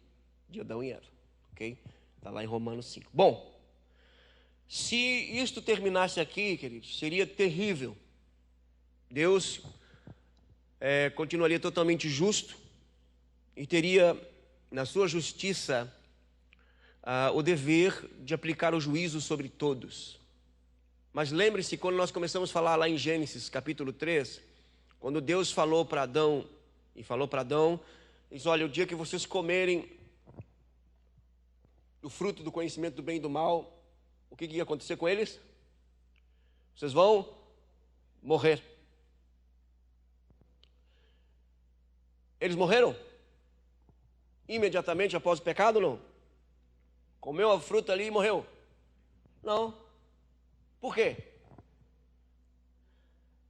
de Adão e Eva. Ok? Está lá em Romanos 5. Bom, se isto terminasse aqui, queridos, seria terrível. Deus continuaria totalmente justo e teria, na sua justiça, o dever de aplicar o juízo sobre todos. Mas lembre-se, quando nós começamos a falar lá em Gênesis, capítulo 3, quando Deus falou para Adão, diz, olha, o dia que vocês comerem do fruto do conhecimento do bem e do mal, o que ia acontecer com eles? Vocês vão morrer. Eles morreram? Imediatamente após o pecado, não? Comeu a fruta ali e morreu? Não. Por quê?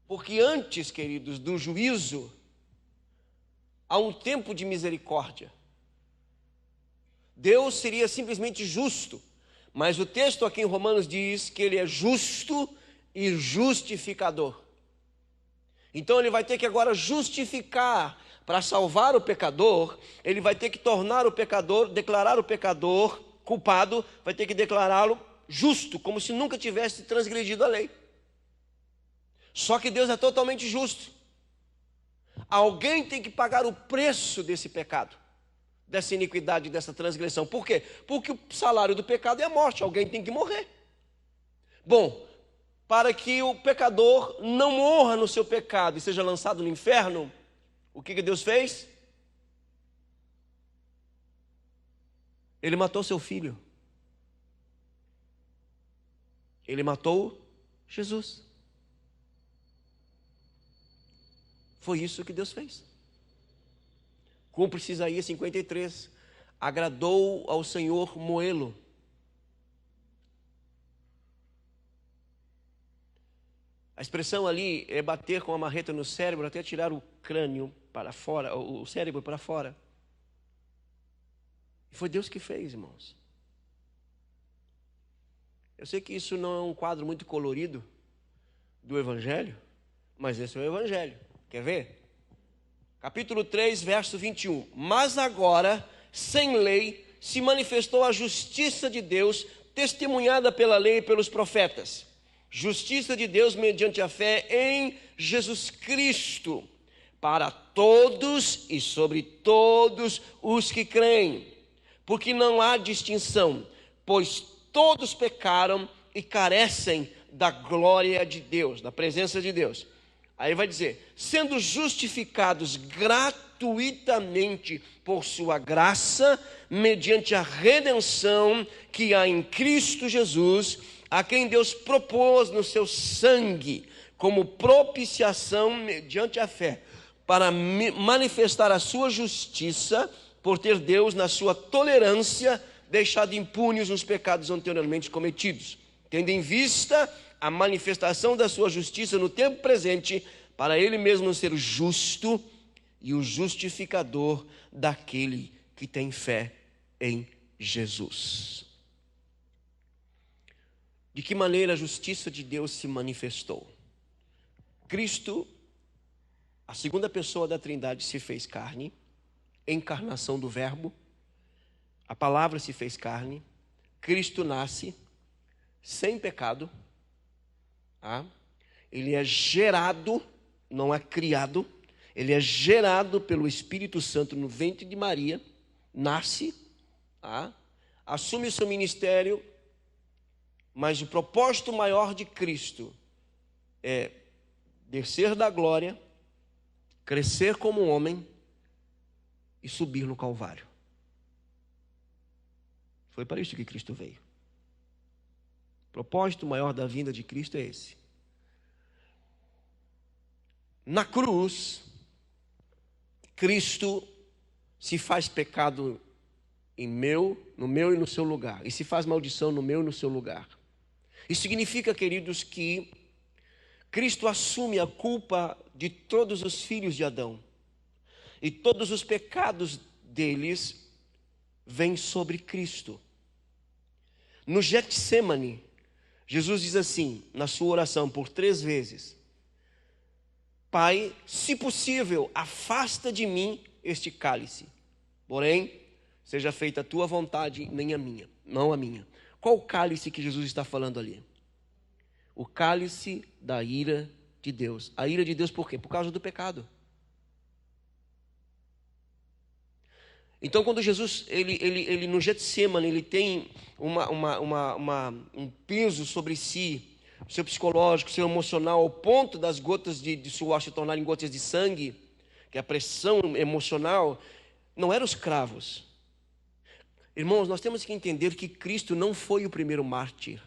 Porque antes, queridos, do juízo, há um tempo de misericórdia. Deus seria simplesmente justo, mas o texto aqui em Romanos diz que ele é justo e justificador. Então ele vai ter que agora justificar, para salvar o pecador, ele vai ter que tornar o pecador, declarar o pecador culpado, vai ter que declará-lo justo, como se nunca tivesse transgredido a lei. Só que Deus é totalmente justo. Alguém tem que pagar o preço desse pecado, dessa iniquidade, dessa transgressão. Por quê? Porque o salário do pecado é a morte, alguém tem que morrer. Bom, para que o pecador não morra no seu pecado e seja lançado no inferno, o que Deus fez? Ele matou seu filho. Ele matou Jesus. Foi isso que Deus fez. Cumpre-se Isaías 53. Agradou ao Senhor moê-lo. A expressão ali é bater com a marreta no cérebro até tirar o crânio para fora, o cérebro para fora. E foi Deus que fez, irmãos. Eu sei que isso não é um quadro muito colorido do Evangelho, mas esse é o Evangelho. Quer ver? Capítulo 3, verso 21. Mas agora, sem lei, se manifestou a justiça de Deus, testemunhada pela lei e pelos profetas. Justiça de Deus mediante a fé em Jesus Cristo, para todos e sobre todos os que creem. Porque não há distinção, pois todos pecaram e carecem da glória de Deus, da presença de Deus. Aí vai dizer, sendo justificados gratuitamente por sua graça, mediante a redenção que há em Cristo Jesus, a quem Deus propôs no seu sangue, como propiciação mediante a fé, para manifestar a sua justiça, por ter Deus, na sua tolerância, deixado impunes os pecados anteriormente cometidos, tendo em vista a manifestação da sua justiça no tempo presente, para ele mesmo ser justo e o justificador daquele que tem fé em Jesus. De que maneira a justiça de Deus se manifestou? Cristo, a segunda pessoa da Trindade, se fez carne, encarnação do Verbo, a palavra se fez carne, Cristo nasce sem pecado, ele é gerado, não é criado, Ele é gerado pelo Espírito Santo no ventre de Maria, nasce, tá? Assume o seu ministério, mas o propósito maior de Cristo é descer da glória, crescer como homem e subir no Calvário. Foi para isso que Cristo veio. O propósito maior da vinda de Cristo é esse. Na cruz, Cristo se faz pecado no meu e no seu lugar, e se faz maldição no meu e no seu lugar. Isso significa, queridos, que Cristo assume a culpa de todos os filhos de Adão, e todos os pecados deles vêm sobre Cristo. No Getsemane, Jesus diz assim, na sua oração por 3 vezes: Pai, se possível, afasta de mim este cálice. Porém, seja feita a tua vontade, nem a minha, não a minha. Qual o cálice que Jesus está falando ali? O cálice da ira de Deus. A ira de Deus por quê? Por causa do pecado. Então, quando Jesus, ele no Getsemane, ele tem um peso sobre si, seu psicológico, seu emocional, ao ponto das gotas de suor se tornarem gotas de sangue, que é a pressão emocional, não eram os cravos. Irmãos, nós temos que entender que Cristo não foi o primeiro mártir.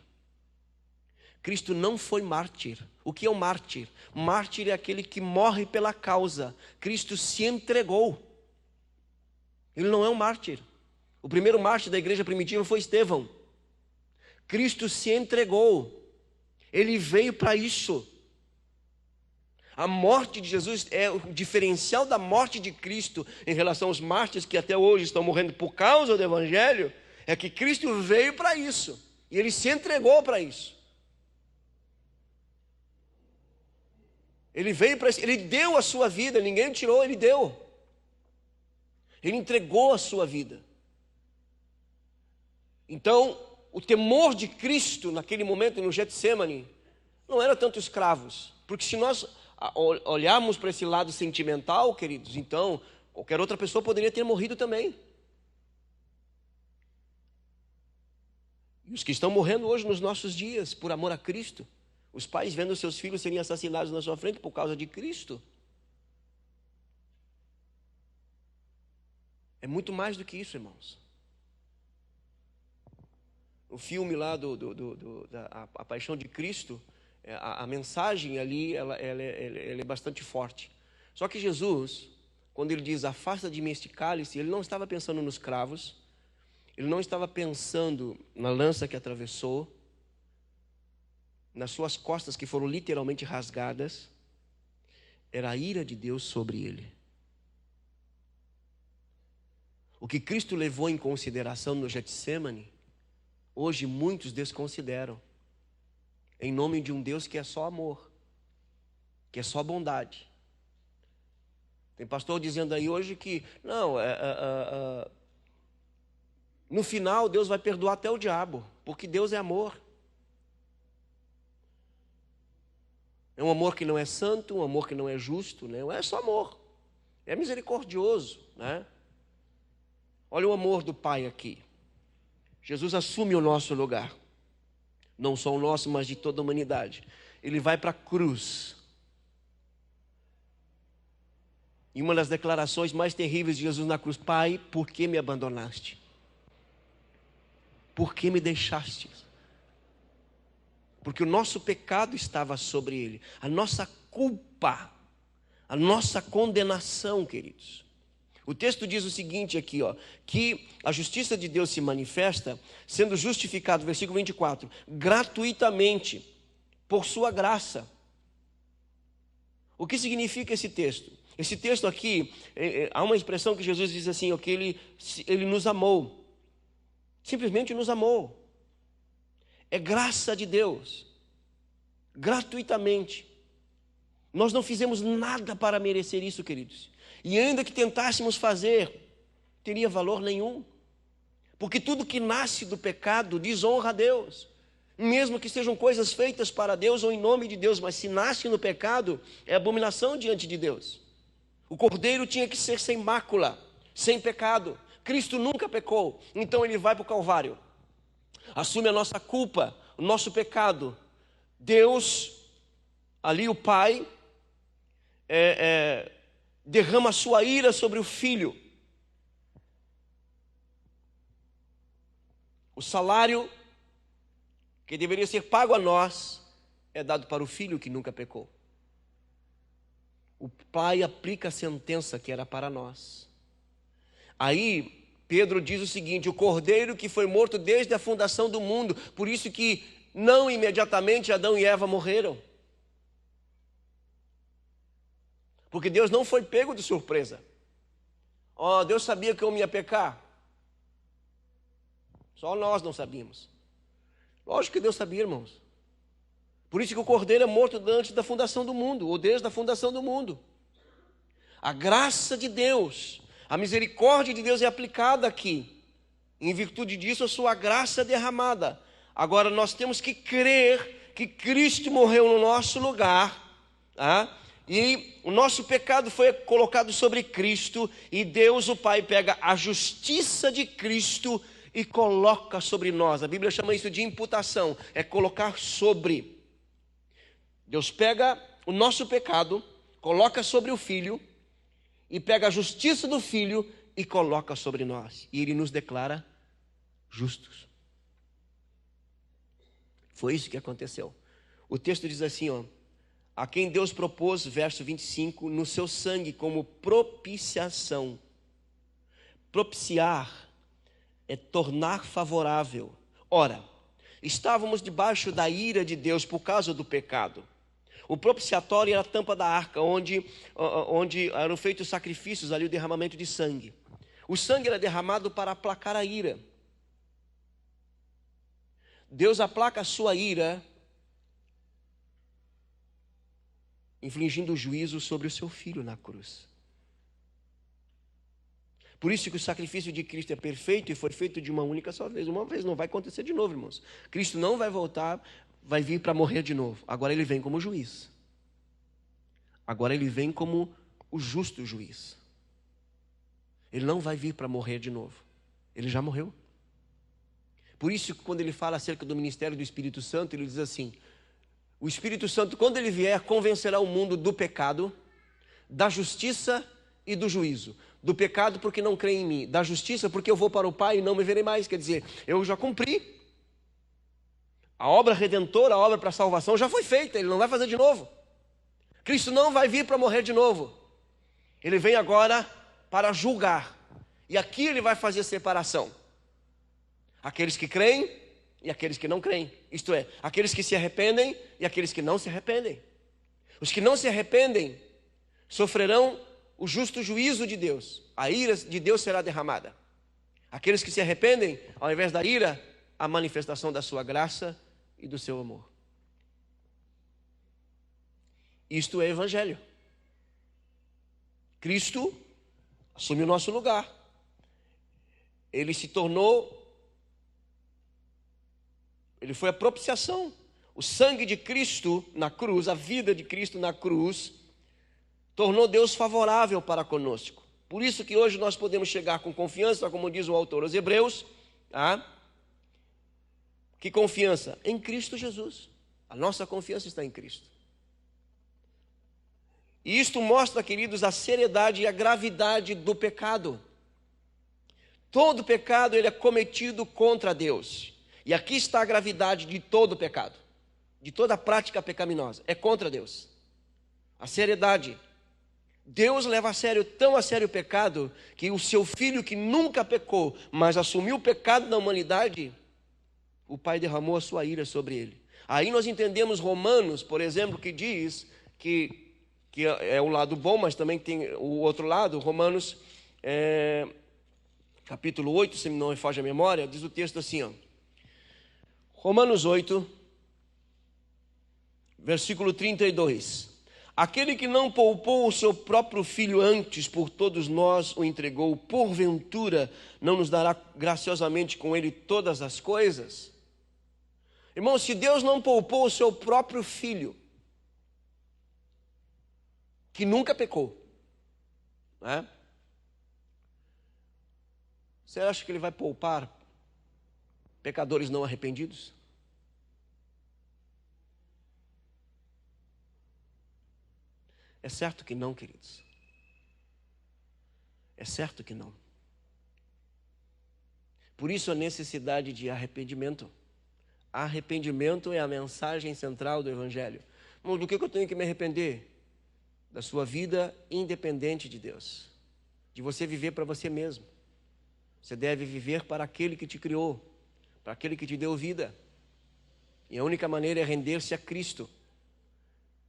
Cristo não foi mártir. O que é um mártir? Mártir é aquele que morre pela causa. Cristo se entregou. Ele não é um mártir. O primeiro mártir da igreja primitiva foi Estevão. Cristo se entregou. Ele veio para isso. A morte de Jesus é o diferencial da morte de Cristo em relação aos mártires que até hoje estão morrendo por causa do Evangelho, é que Cristo veio para isso. E Ele se entregou para isso. Ele veio para isso. Ele deu a sua vida, ninguém tirou, Ele deu. Ele entregou a sua vida. Então, o temor de Cristo naquele momento no Getsemane não era tanto escravos, porque se nós olharmos para esse lado sentimental, queridos, então qualquer outra pessoa poderia ter morrido também. E os que estão morrendo hoje nos nossos dias por amor a Cristo, os pais vendo seus filhos serem assassinados na sua frente por causa de Cristo, é muito mais do que isso, irmãos. O filme lá a Paixão de Cristo, a mensagem ali, ela é bastante forte. Só que Jesus, quando ele diz, afasta de mim este cálice, ele não estava pensando nos cravos, ele não estava pensando na lança que atravessou, nas suas costas que foram literalmente rasgadas. Era a ira de Deus sobre ele. O que Cristo levou em consideração no Getsemane, hoje muitos desconsideram, em nome de um Deus que é só amor, que é só bondade. Tem pastor dizendo aí hoje que, não, no final Deus vai perdoar até o diabo, porque Deus é amor. É um amor que não é santo, um amor que não é justo, né? Não é só amor, é misericordioso, né? Olha o amor do Pai aqui. Jesus assume o nosso lugar. Não só o nosso, mas de toda a humanidade. Ele vai para a cruz. E uma das declarações mais terríveis de Jesus na cruz: Pai, por que me abandonaste? Por que me deixaste? Porque o nosso pecado estava sobre ele. A nossa culpa, a nossa condenação, queridos. O texto diz o seguinte aqui, que a justiça de Deus se manifesta, sendo justificado, versículo 24, gratuitamente, por sua graça. O que significa esse texto? Esse texto aqui, há uma expressão que Jesus diz assim, que ele nos amou, simplesmente nos amou. É graça de Deus, gratuitamente. Nós não fizemos nada para merecer isso, queridos. E ainda que tentássemos fazer, teria valor nenhum. Porque tudo que nasce do pecado desonra a Deus. Mesmo que sejam coisas feitas para Deus ou em nome de Deus, mas se nasce no pecado, é abominação diante de Deus. O cordeiro tinha que ser sem mácula, sem pecado. Cristo nunca pecou, então ele vai para o Calvário, assume a nossa culpa, o nosso pecado. Deus, ali o Pai, derrama a sua ira sobre o Filho. O salário que deveria ser pago a nós é dado para o Filho que nunca pecou. O Pai aplica a sentença que era para nós. Aí Pedro diz o seguinte: o cordeiro que foi morto desde a fundação do mundo, por isso que não imediatamente Adão e Eva morreram. Porque Deus não foi pego de surpresa. Deus sabia que eu ia pecar. Só nós não sabíamos. Lógico que Deus sabia, irmãos. Por isso que o cordeiro é morto antes da fundação do mundo, ou desde a fundação do mundo. A graça de Deus, a misericórdia de Deus é aplicada aqui. Em virtude disso, a sua graça é derramada. Agora nós temos que crer que Cristo morreu no nosso lugar, e o nosso pecado foi colocado sobre Cristo, e Deus, o Pai, pega a justiça de Cristo e coloca sobre nós. A Bíblia chama isso de imputação, é colocar sobre. Deus pega o nosso pecado, coloca sobre o Filho, e pega a justiça do Filho e coloca sobre nós. E Ele nos declara justos. Foi isso que aconteceu. O texto diz assim, a quem Deus propôs, verso 25, no seu sangue como propiciação. Propiciar é tornar favorável. Ora, estávamos debaixo da ira de Deus por causa do pecado. O propiciatório era a tampa da arca, onde eram feitos sacrifícios, ali o derramamento de sangue. O sangue era derramado para aplacar a ira. Deus aplaca a sua ira, infligindo juízo sobre o seu Filho na cruz. Por isso que o sacrifício de Cristo é perfeito e foi feito de uma única só vez. Uma vez, não vai acontecer de novo, irmãos. Cristo não vai voltar, vai vir para morrer de novo. Agora ele vem como juiz. Agora ele vem como o justo juiz. Ele não vai vir para morrer de novo. Ele já morreu. Por isso que quando ele fala acerca do ministério do Espírito Santo, ele diz assim: o Espírito Santo, quando ele vier, convencerá o mundo do pecado, da justiça e do juízo. Do pecado porque não crê em mim, da justiça porque eu vou para o Pai e não me verei mais. Quer dizer, eu já cumpri. A obra redentora, a obra para a salvação já foi feita, ele não vai fazer de novo. Cristo não vai vir para morrer de novo. Ele vem agora para julgar. E aqui ele vai fazer separação. Aqueles que creem e aqueles que não creem. Isto é, aqueles que se arrependem e aqueles que não se arrependem. Os que não se arrependem sofrerão o justo juízo de Deus. A ira de Deus será derramada. Aqueles que se arrependem, ao invés da ira, a manifestação da sua graça e do seu amor. Isto é evangelho. Cristo assumiu o nosso lugar. Ele se tornou, ele foi a propiciação. O sangue de Cristo na cruz, a vida de Cristo na cruz, tornou Deus favorável para conosco. Por isso que hoje nós podemos chegar com confiança, como diz o autor aos Hebreus. Que confiança? Em Cristo Jesus. A nossa confiança está em Cristo. E isto mostra, queridos, a seriedade e a gravidade do pecado. Todo pecado ele é cometido contra Deus. E aqui está a gravidade de todo pecado, de toda prática pecaminosa. É contra Deus. A seriedade. Deus leva a sério, tão a sério o pecado, que o seu Filho que nunca pecou, mas assumiu o pecado da humanidade, o Pai derramou a sua ira sobre ele. Aí nós entendemos Romanos, por exemplo, que diz que é o lado bom, mas também tem o outro lado. Romanos, capítulo 8, se não me foge a memória, diz o texto assim, Romanos 8, versículo 32. Aquele que não poupou o seu próprio Filho antes, por todos nós o entregou, porventura não nos dará graciosamente com ele todas as coisas? Irmão, se Deus não poupou o seu próprio Filho, que nunca pecou, né? Você acha que ele vai poupar pecadores não arrependidos? É certo que não, queridos. É certo que não. Por isso a necessidade de arrependimento. Arrependimento é a mensagem central do Evangelho. Mas do que eu tenho que me arrepender? Da sua vida independente de Deus. De você viver para você mesmo. Você deve viver para aquele que te criou, para aquele que te deu vida. E a única maneira é render-se a Cristo.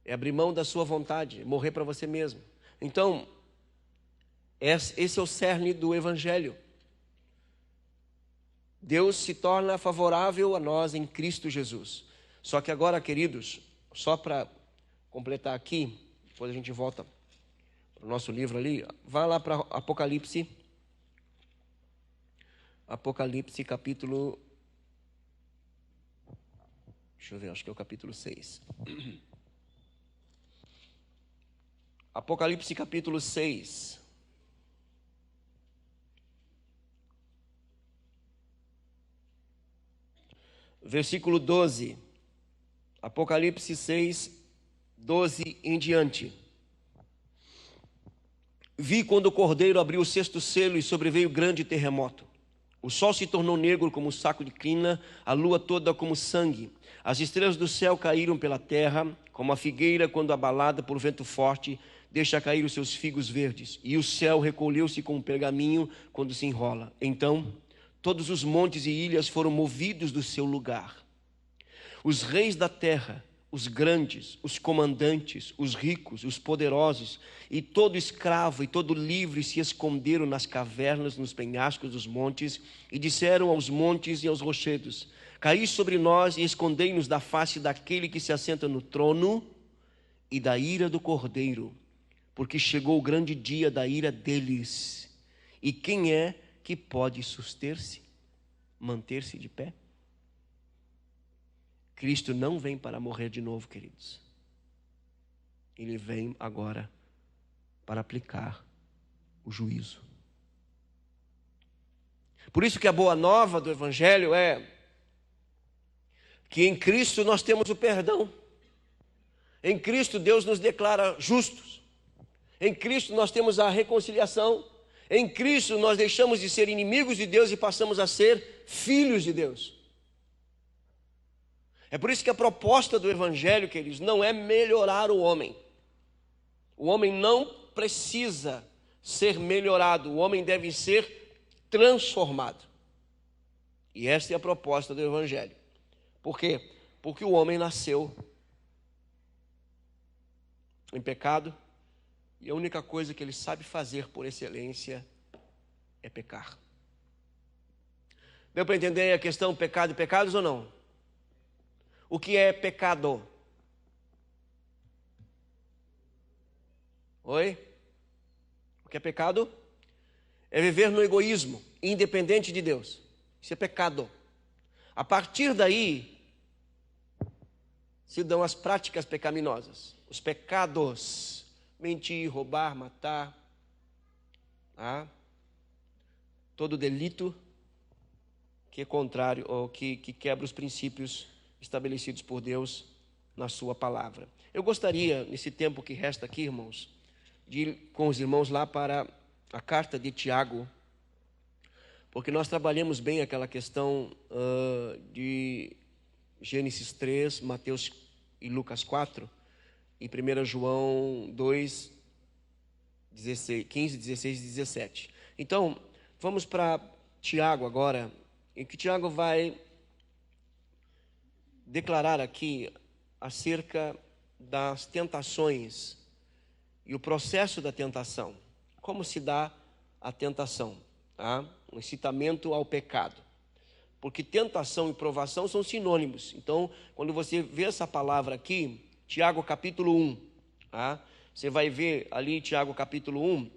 É abrir mão da sua vontade, morrer para você mesmo. Então, esse é o cerne do Evangelho. Deus se torna favorável a nós em Cristo Jesus. Só que agora, queridos, só para completar aqui, depois a gente volta para o nosso livro ali, vai lá para Apocalipse. Apocalipse capítulo... Deixa eu ver, acho que é o capítulo 6. Apocalipse capítulo 6. Versículo 12. Apocalipse 6, 12 em diante. Vi quando o cordeiro abriu o sexto selo e sobreveio grande terremoto. O sol se tornou negro como um saco de crina, a lua toda como sangue. As estrelas do céu caíram pela terra, como a figueira quando abalada por vento forte deixa cair os seus figos verdes. E o céu recolheu-se como um pergaminho quando se enrola. Então, todos os montes e ilhas foram movidos do seu lugar. Os reis da terra, os grandes, os comandantes, os ricos, os poderosos, e todo escravo e todo livre se esconderam nas cavernas, nos penhascos dos montes, e disseram aos montes e aos rochedos: caí sobre nós e escondei-nos da face daquele que se assenta no trono e da ira do Cordeiro, porque chegou o grande dia da ira deles. E quem é que pode suster-se, manter-se de pé? Cristo não vem para morrer de novo, queridos. Ele vem agora para aplicar o juízo. Por isso que a boa nova do Evangelho é que em Cristo nós temos o perdão. Em Cristo Deus nos declara justos. Em Cristo nós temos a reconciliação. Em Cristo nós deixamos de ser inimigos de Deus e passamos a ser filhos de Deus. É por isso que a proposta do Evangelho, queridos, não é melhorar o homem. O homem não precisa ser melhorado, o homem deve ser transformado. E esta é a proposta do Evangelho. Por quê? Porque o homem nasceu em pecado e a única coisa que ele sabe fazer por excelência é pecar. Deu para entender a questão pecado e pecados ou não? O que é pecado? Oi? O que é pecado? É viver no egoísmo, independente de Deus. Isso é pecado. A partir daí, se dão as práticas pecaminosas. Os pecados: mentir, roubar, matar. Todo delito que é contrário ou que quebra os princípios estabelecidos por Deus na sua palavra. Eu gostaria, nesse tempo que resta aqui, irmãos, de ir com os irmãos lá para a carta de Tiago, porque nós trabalhamos bem aquela questão de Gênesis 3, Mateus e Lucas 4, e 1 João 2, 15, 16 e 17. Então, vamos para Tiago agora, em que Tiago vai declarar aqui acerca das tentações e o processo da tentação. Como se dá a tentação? Um incitamento ao pecado. Porque tentação e provação são sinônimos. Então, quando você vê essa palavra aqui, Tiago capítulo 1, você vai ver ali Tiago capítulo 1,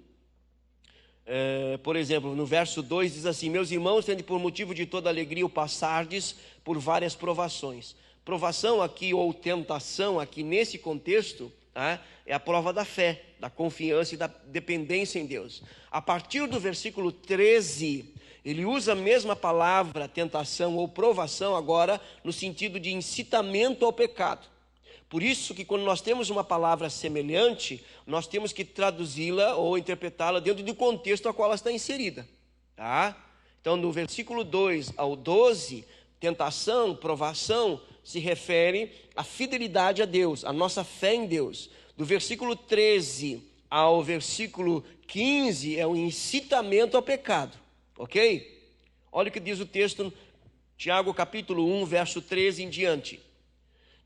por exemplo, no verso 2 diz assim: meus irmãos, tende por motivo de toda alegria o passardes por várias provações. Provação aqui ou tentação aqui nesse contexto tá? É a prova da fé, da confiança e da dependência em Deus. A partir do versículo 13, ele usa a mesma palavra, tentação ou provação, agora no sentido de incitamento ao pecado. Por isso que quando nós temos uma palavra semelhante, nós temos que traduzi-la ou interpretá-la dentro do contexto a qual ela está inserida, tá? Então, no versículo 2 ao 12, tentação, provação, se refere à fidelidade a Deus, à nossa fé em Deus. Do versículo 13 ao versículo 15 é um incitamento ao pecado, ok? Olha o que diz o texto, Tiago capítulo 1, verso 13 em diante.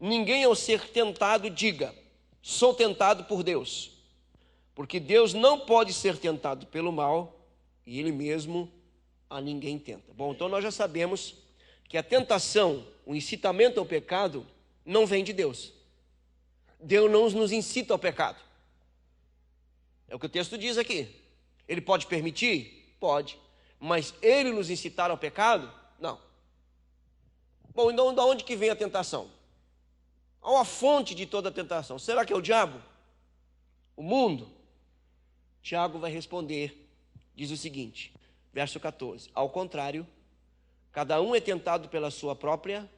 Ninguém ao ser tentado diga, sou tentado por Deus, porque Deus não pode ser tentado pelo mal e Ele mesmo a ninguém tenta. Bom, então nós já sabemos que a tentação, o incitamento ao pecado, não vem de Deus. Deus não nos incita ao pecado. É o que o texto diz aqui. Ele pode permitir? Pode. Mas Ele nos incitar ao pecado? Não. Bom, então de onde que vem a tentação? Qual a fonte de toda a tentação? Será que é o diabo? O mundo? Tiago vai responder, diz o seguinte, verso 14. Ao contrário, cada um é tentado pela sua própria.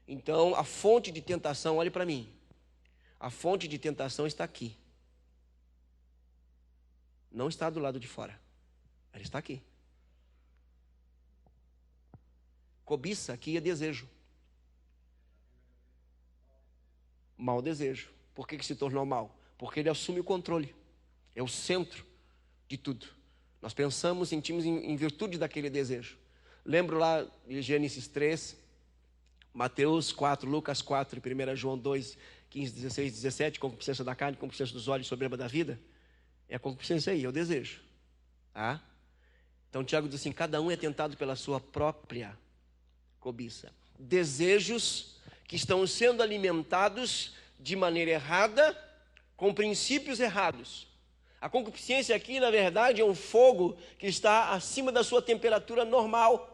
Então, a fonte de tentação, olhe para mim. A fonte de tentação está aqui. Não está do lado de fora. Ela está aqui. Cobiça aqui é desejo. Mau desejo. Por que se tornou mal? Porque ele assume o controle. É o centro de tudo. Nós pensamos, sentimos em virtude daquele desejo. Lembro lá de Gênesis 3, Mateus 4, Lucas 4 e 1 João 2, 15, 16, 17, concupiscência da carne, concupiscência dos olhos, soberba da vida. É a concupiscência aí, é o desejo. Tá? Então Tiago diz assim, cada um é tentado pela sua própria cobiça. Desejos que estão sendo alimentados de maneira errada, com princípios errados. A concupiscência aqui, na verdade, é um fogo que está acima da sua temperatura normal.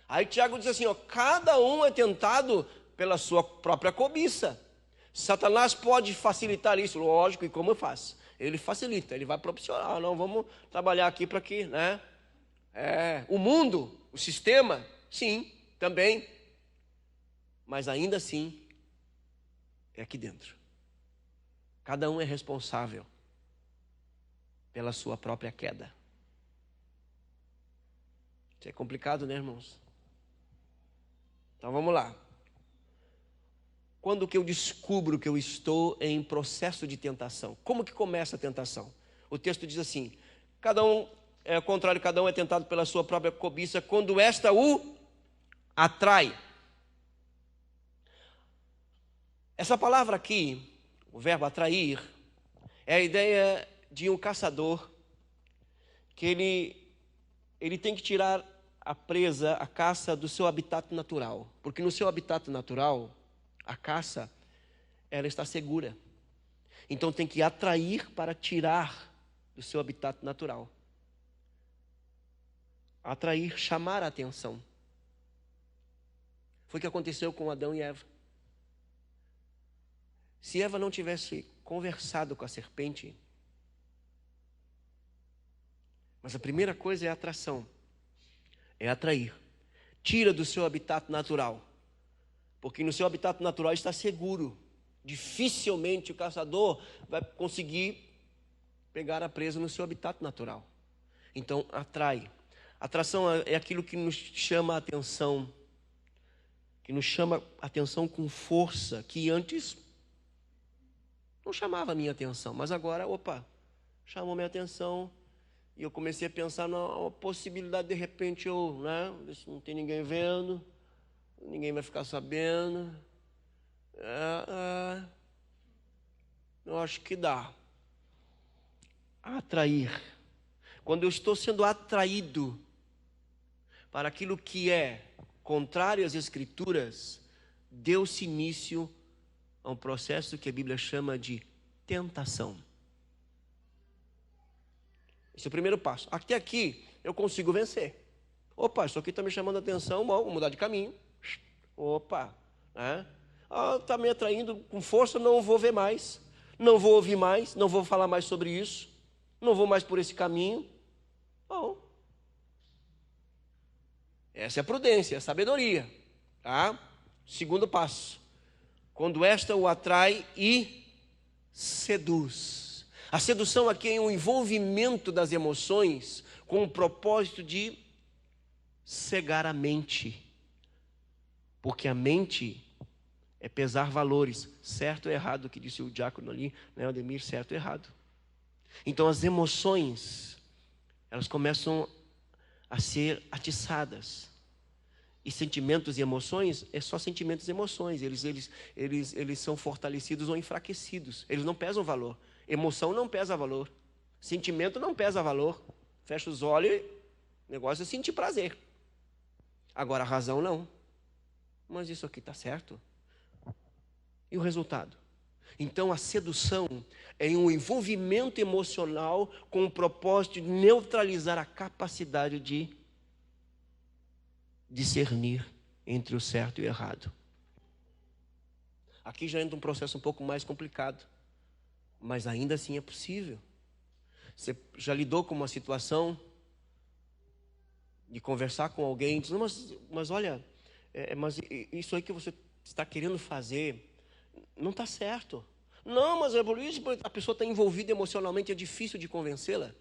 Aí Tiago diz assim, ó, cada um é tentado pela sua própria cobiça. Satanás pode facilitar isso, lógico, e como faz? Ele facilita, ele vai propiciar, não, vamos trabalhar aqui para que, né? O mundo, o sistema, sim, também. Mas ainda assim, é aqui dentro. Cada um é responsável pela sua própria queda. Isso é complicado, né, irmãos? Então vamos lá. Quando que eu descubro que eu estou em processo de tentação? Como que começa a tentação? O texto diz assim, cada um é tentado pela sua própria cobiça, quando esta o atrai. Essa palavra aqui, o verbo atrair, é a ideia de um caçador que ele tem que tirar a presa, a caça do seu habitat natural. Porque no seu habitat natural, a caça, ela está segura. Então tem que atrair para tirar do seu habitat natural. Atrair, chamar a atenção. Foi o que aconteceu com Adão e Eva. Se Eva não tivesse conversado com a serpente, mas a primeira coisa é a atração, é atrair. Tira do seu habitat natural, porque no seu habitat natural está seguro. Dificilmente o caçador vai conseguir pegar a presa no seu habitat natural. Então atrai. Atração é aquilo que nos chama a atenção, que nos chama a atenção com força, que antes não chamava a minha atenção, mas agora, chamou minha atenção. E eu comecei a pensar na possibilidade, de repente, não tem ninguém vendo, ninguém vai ficar sabendo. Eu acho que dá. Atrair. Quando eu estou sendo atraído para aquilo que é contrário às Escrituras, deu-se início a um processo que a Bíblia chama de tentação. Esse é o primeiro passo. Até aqui eu consigo vencer. Isso aqui está me chamando a atenção, vou mudar de caminho. está me atraindo com força, não vou ver mais, não vou ouvir mais, não vou falar mais sobre isso, não vou mais por esse caminho. Bom, essa é a prudência, a sabedoria, tá? Segundo passo, quando esta o atrai e seduz. A sedução aqui é um envolvimento das emoções com o propósito de cegar a mente, porque a mente é pesar valores, certo ou errado, o que disse o diácono ali, né, Ademir, certo ou errado. Então as emoções, elas começam a ser atiçadas. E sentimentos e emoções, é só sentimentos e emoções, eles são fortalecidos ou enfraquecidos, eles não pesam valor. Emoção não pesa valor, sentimento não pesa valor. Fecha os olhos, o negócio é sentir prazer. Agora a razão não. Mas isso aqui está certo? E o resultado? Então a sedução é um envolvimento emocional com o propósito de neutralizar a capacidade de discernir entre o certo e o errado. Aqui já entra um processo um pouco mais complicado, mas ainda assim é possível. Você já lidou com uma situação de conversar com alguém e dizer, não, mas olha, mas isso aí que você está querendo fazer não está certo. Não, mas é por isso, a pessoa está envolvida emocionalmente, é difícil de convencê-la.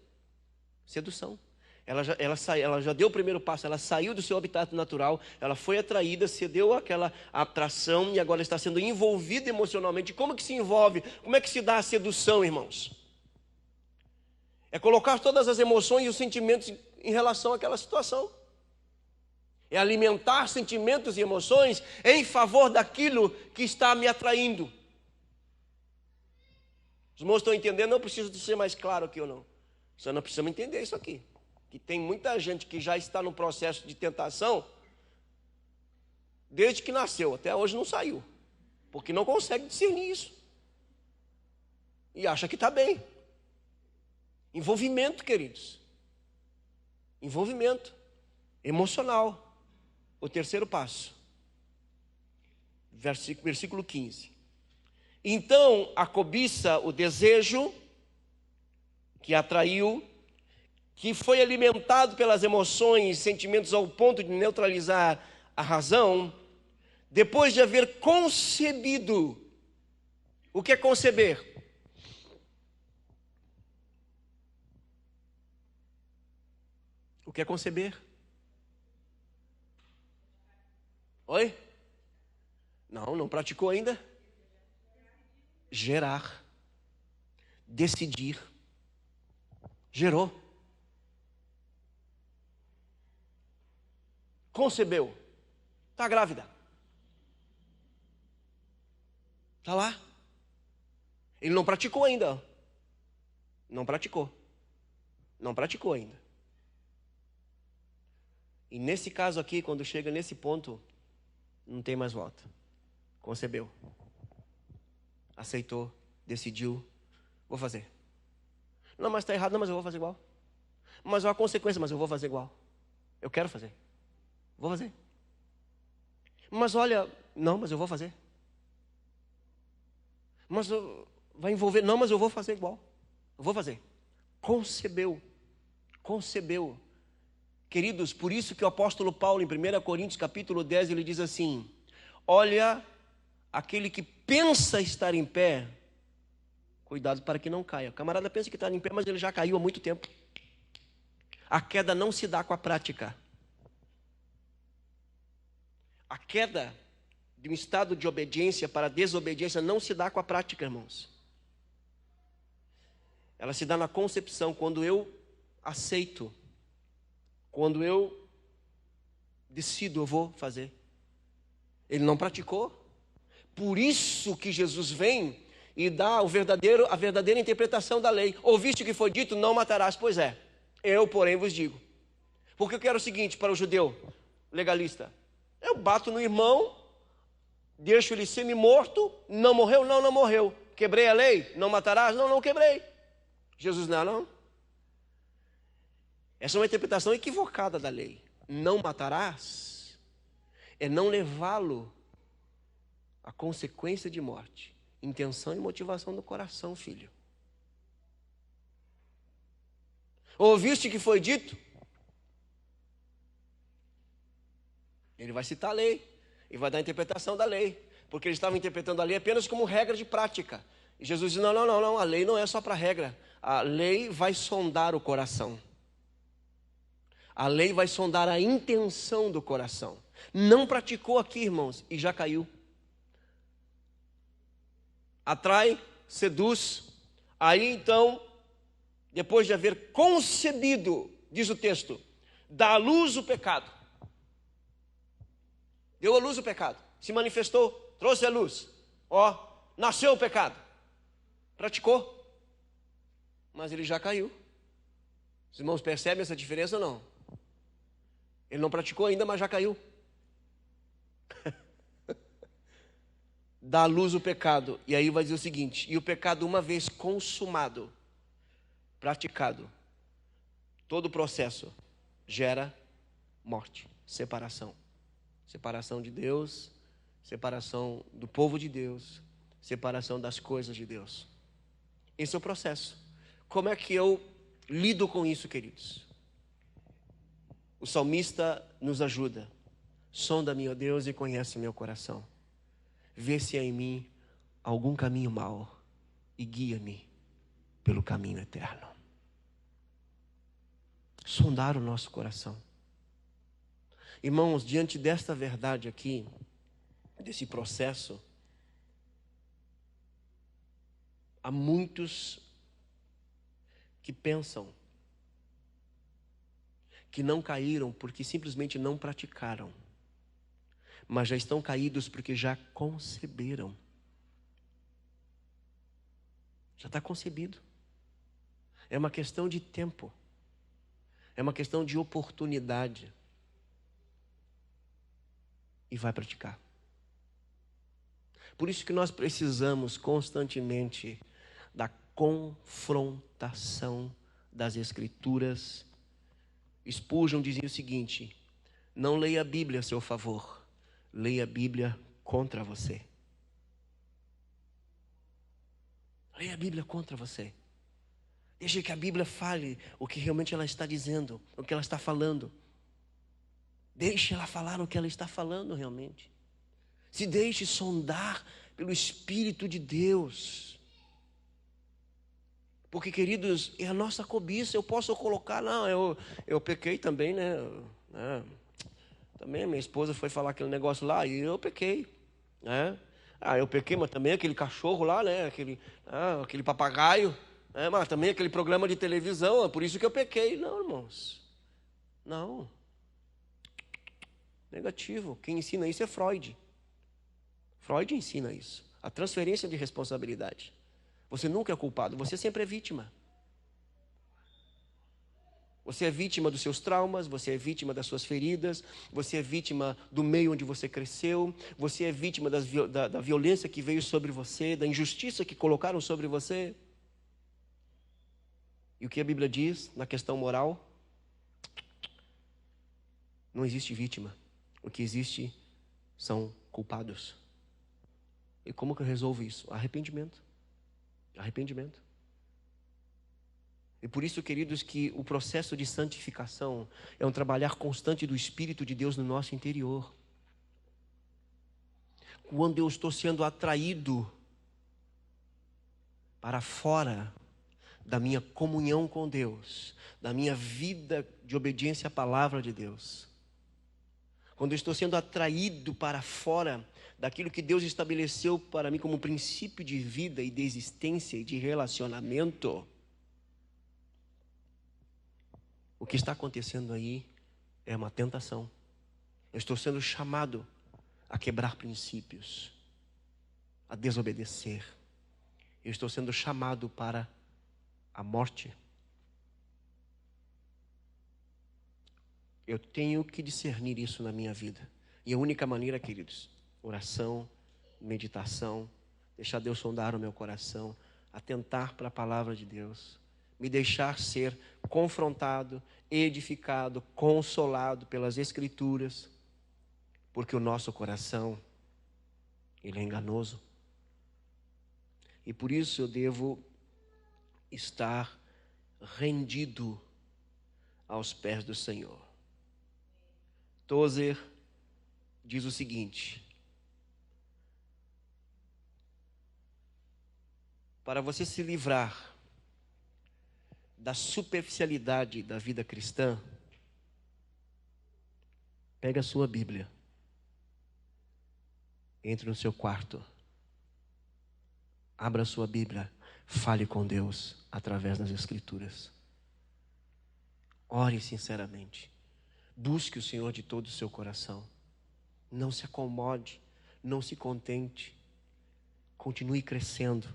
Sedução. Ela já deu o primeiro passo, ela saiu do seu habitat natural, ela foi atraída, cedeu àquela atração e agora está sendo envolvida emocionalmente. Como que se envolve? Como é que se dá a sedução, irmãos? É colocar todas as emoções e os sentimentos em relação àquela situação. É alimentar sentimentos e emoções em favor daquilo que está me atraindo. Os irmãos estão entendendo? Não preciso de ser mais claro aqui ou não. Só não precisamos entender isso aqui. Que tem muita gente que já está no processo de tentação desde que nasceu, até hoje não saiu. Porque não consegue discernir isso. E acha que está bem. Envolvimento, queridos. Envolvimento emocional. O terceiro passo. Versículo 15. Então, a cobiça, o desejo que atraiu, que foi alimentado pelas emoções e sentimentos ao ponto de neutralizar a razão, depois de haver concebido. O que é conceber? O que é conceber? Oi? Não praticou ainda? Gerar. Decidir. Gerou. Concebeu. Está grávida. Está lá. Ele não praticou ainda. Não praticou. Não praticou ainda. E nesse caso aqui, quando chega nesse ponto, não tem mais volta. Concebeu. Aceitou. Decidiu. Vou fazer. Não, mas está errado. Não, mas eu vou fazer igual. Mas há uma consequência, mas eu vou fazer igual. Eu quero fazer. Vou fazer. Mas olha, não, mas eu vou fazer. Mas vai envolver, não, mas eu vou fazer igual. Eu vou fazer. Concebeu. Concebeu. Queridos, por isso que o apóstolo Paulo, em 1 Coríntios capítulo 10, ele diz assim: olha, aquele que pensa estar em pé, cuidado para que não caia. O camarada pensa que está em pé, mas ele já caiu há muito tempo. A queda não se dá com a prática. A queda de um estado de obediência para desobediência não se dá com a prática, irmãos. Ela se dá na concepção, quando eu aceito, quando eu decido, eu vou fazer. Ele não praticou. Por isso que Jesus vem e dá a verdadeira interpretação da lei. Ouviste o que foi dito, não matarás. Pois é, eu porém vos digo. Porque eu quero o seguinte para o judeu legalista: eu bato no irmão, deixo ele semi-morto, não morreu? Não morreu. Quebrei a lei? Não matarás? Não quebrei. Jesus não. Essa é uma interpretação equivocada da lei. Não matarás é não levá-lo A consequência de morte. Intenção e motivação do coração, filho. Ouviste o que foi dito? Ele vai citar a lei e vai dar a interpretação da lei, porque eles estavam interpretando a lei apenas como regra de prática. E Jesus diz: não, a lei não é só para regra. A lei vai sondar o coração. A lei vai sondar a intenção do coração. Não praticou aqui, irmãos, e já caiu. Atrai, seduz. Aí então, depois de haver concebido, diz o texto, dá à luz o pecado. Deu à luz o pecado. Se manifestou, trouxe à luz. Nasceu o pecado. Praticou. Mas ele já caiu. Os irmãos percebem essa diferença ou não? Ele não praticou ainda, mas já caiu. Dá à luz o pecado. E aí vai dizer o seguinte: e o pecado, uma vez consumado, praticado, todo o processo gera morte, separação. Separação de Deus, separação do povo de Deus, separação das coisas de Deus. Esse é o processo. Como é que eu lido com isso, queridos? O salmista nos ajuda. Sonda-me, ó Deus, e conhece meu coração. Vê se há em mim algum caminho mau e guia-me pelo caminho eterno. Sondar o nosso coração. Irmãos, diante desta verdade aqui, desse processo, há muitos que pensam que não caíram porque simplesmente não praticaram, mas já estão caídos porque já conceberam. Já está concebido. É uma questão de tempo. É uma questão de oportunidade. E vai praticar. Por isso que nós precisamos constantemente da confrontação das Escrituras. Spurgeon dizia o seguinte: não leia a Bíblia a seu favor, leia a Bíblia contra você. Leia a Bíblia contra você. Deixe que a Bíblia fale o que realmente ela está dizendo, o que ela está falando. Deixe ela falar o que ela está falando realmente. Se deixe sondar pelo Espírito de Deus. Porque, queridos, é a nossa cobiça. Eu posso colocar, eu pequei também, né? Também a minha esposa foi falar aquele negócio lá e eu pequei, né? Eu pequei, mas também aquele cachorro lá, né? Aquele papagaio, né? Mas também aquele programa de televisão, é por isso que eu pequei. Não, irmãos, não. Negativo. Quem ensina isso é Freud. Freud ensina isso. A transferência de responsabilidade. Você nunca é culpado, você sempre é vítima. Você é vítima dos seus traumas, você é vítima das suas feridas, você é vítima do meio onde você cresceu, você é vítima da violência que veio sobre você, da injustiça que colocaram sobre você. E o que a Bíblia diz na questão moral? Não existe vítima. O que existe são culpados. E como que eu resolvo isso? Arrependimento. Arrependimento. E por isso, queridos, que o processo de santificação é um trabalhar constante do Espírito de Deus no nosso interior. Quando eu estou sendo atraído para fora da minha comunhão com Deus, da minha vida de obediência à palavra de Deus, quando eu estou sendo atraído para fora daquilo que Deus estabeleceu para mim como princípio de vida e de existência e de relacionamento, o que está acontecendo aí é uma tentação. Eu estou sendo chamado a quebrar princípios, a desobedecer. Eu estou sendo chamado para a morte. Eu tenho que discernir isso na minha vida. E a única maneira, queridos, oração, meditação, deixar Deus sondar o meu coração, atentar para a palavra de Deus, me deixar ser confrontado, edificado, consolado pelas Escrituras, porque o nosso coração Ele é enganoso. E por isso eu devo estar rendido aos pés do Senhor. Tozer diz o seguinte: para você se livrar da superficialidade da vida cristã, pega a sua Bíblia, entre no seu quarto, abra a sua Bíblia, fale com Deus através das Escrituras. Ore sinceramente. Busque o Senhor de todo o seu coração. Não se acomode, não se contente. Continue crescendo.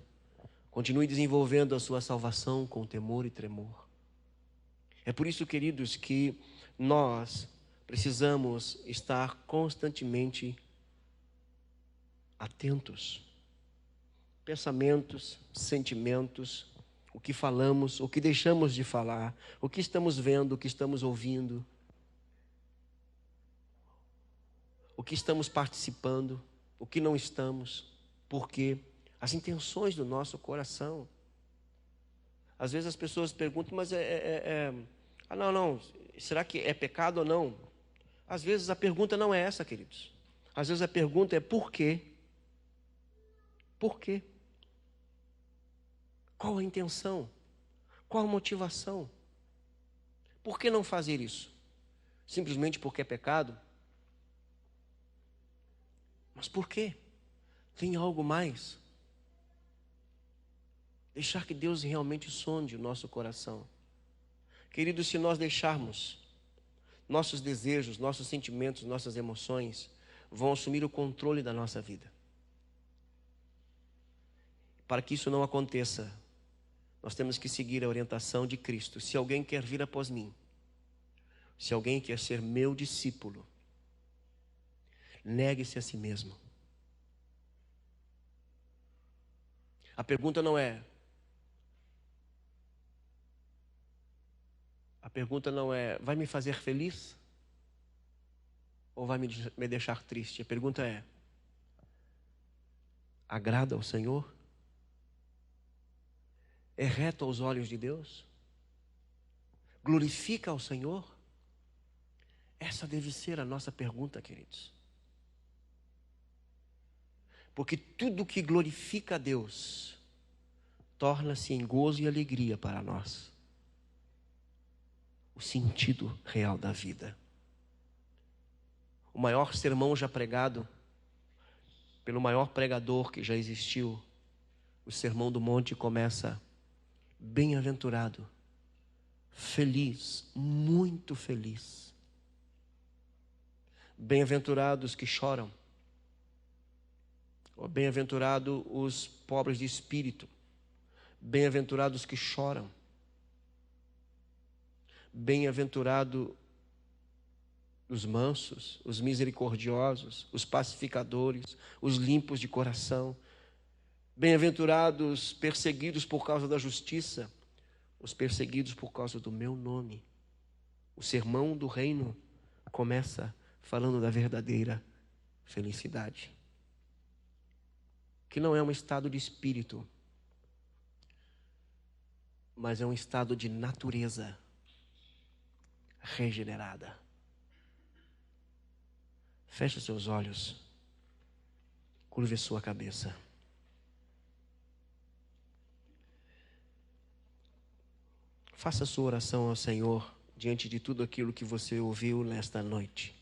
Continue desenvolvendo a sua salvação com temor e tremor. É por isso, queridos, que nós precisamos estar constantemente atentos. Pensamentos, sentimentos, o que falamos, o que deixamos de falar, o que estamos vendo, o que estamos ouvindo, o que estamos participando, o que não estamos, porque as intenções do nosso coração. Às vezes as pessoas perguntam, mas não, será que é pecado ou não? Às vezes a pergunta não é essa, queridos. Às vezes a pergunta é por quê? Por quê? Qual a intenção? Qual a motivação? Por que não fazer isso? Simplesmente porque é pecado? Mas por quê? Tem algo mais? Deixar que Deus realmente sonde o nosso coração. Queridos, se nós deixarmos, nossos desejos, nossos sentimentos, nossas emoções vão assumir o controle da nossa vida. Para que isso não aconteça, nós temos que seguir a orientação de Cristo. Se alguém quer vir após mim, se alguém quer ser meu discípulo, negue-se a si mesmo. A pergunta não é vai me fazer feliz? Ou vai me deixar triste? A pergunta é, agrada ao Senhor? É reto aos olhos de Deus? Glorifica ao Senhor? Essa deve ser a nossa pergunta, queridos. Porque tudo que glorifica a Deus torna-se em gozo e alegria para nós. O sentido real da vida. O maior sermão já pregado pelo maior pregador que já existiu, o Sermão do Monte, começa: bem-aventurado, feliz, muito feliz. Bem-aventurados que choram, ou bem-aventurados os pobres de espírito, bem-aventurados que choram, bem-aventurados os mansos, os misericordiosos, os pacificadores, os limpos de coração. Bem-aventurados perseguidos por causa da justiça, os perseguidos por causa do meu nome. O sermão do reino começa falando da verdadeira felicidade, que não é um estado de espírito, mas é um estado de natureza regenerada. Feche seus olhos, curve sua cabeça. Faça sua oração ao Senhor diante de tudo aquilo que você ouviu nesta noite.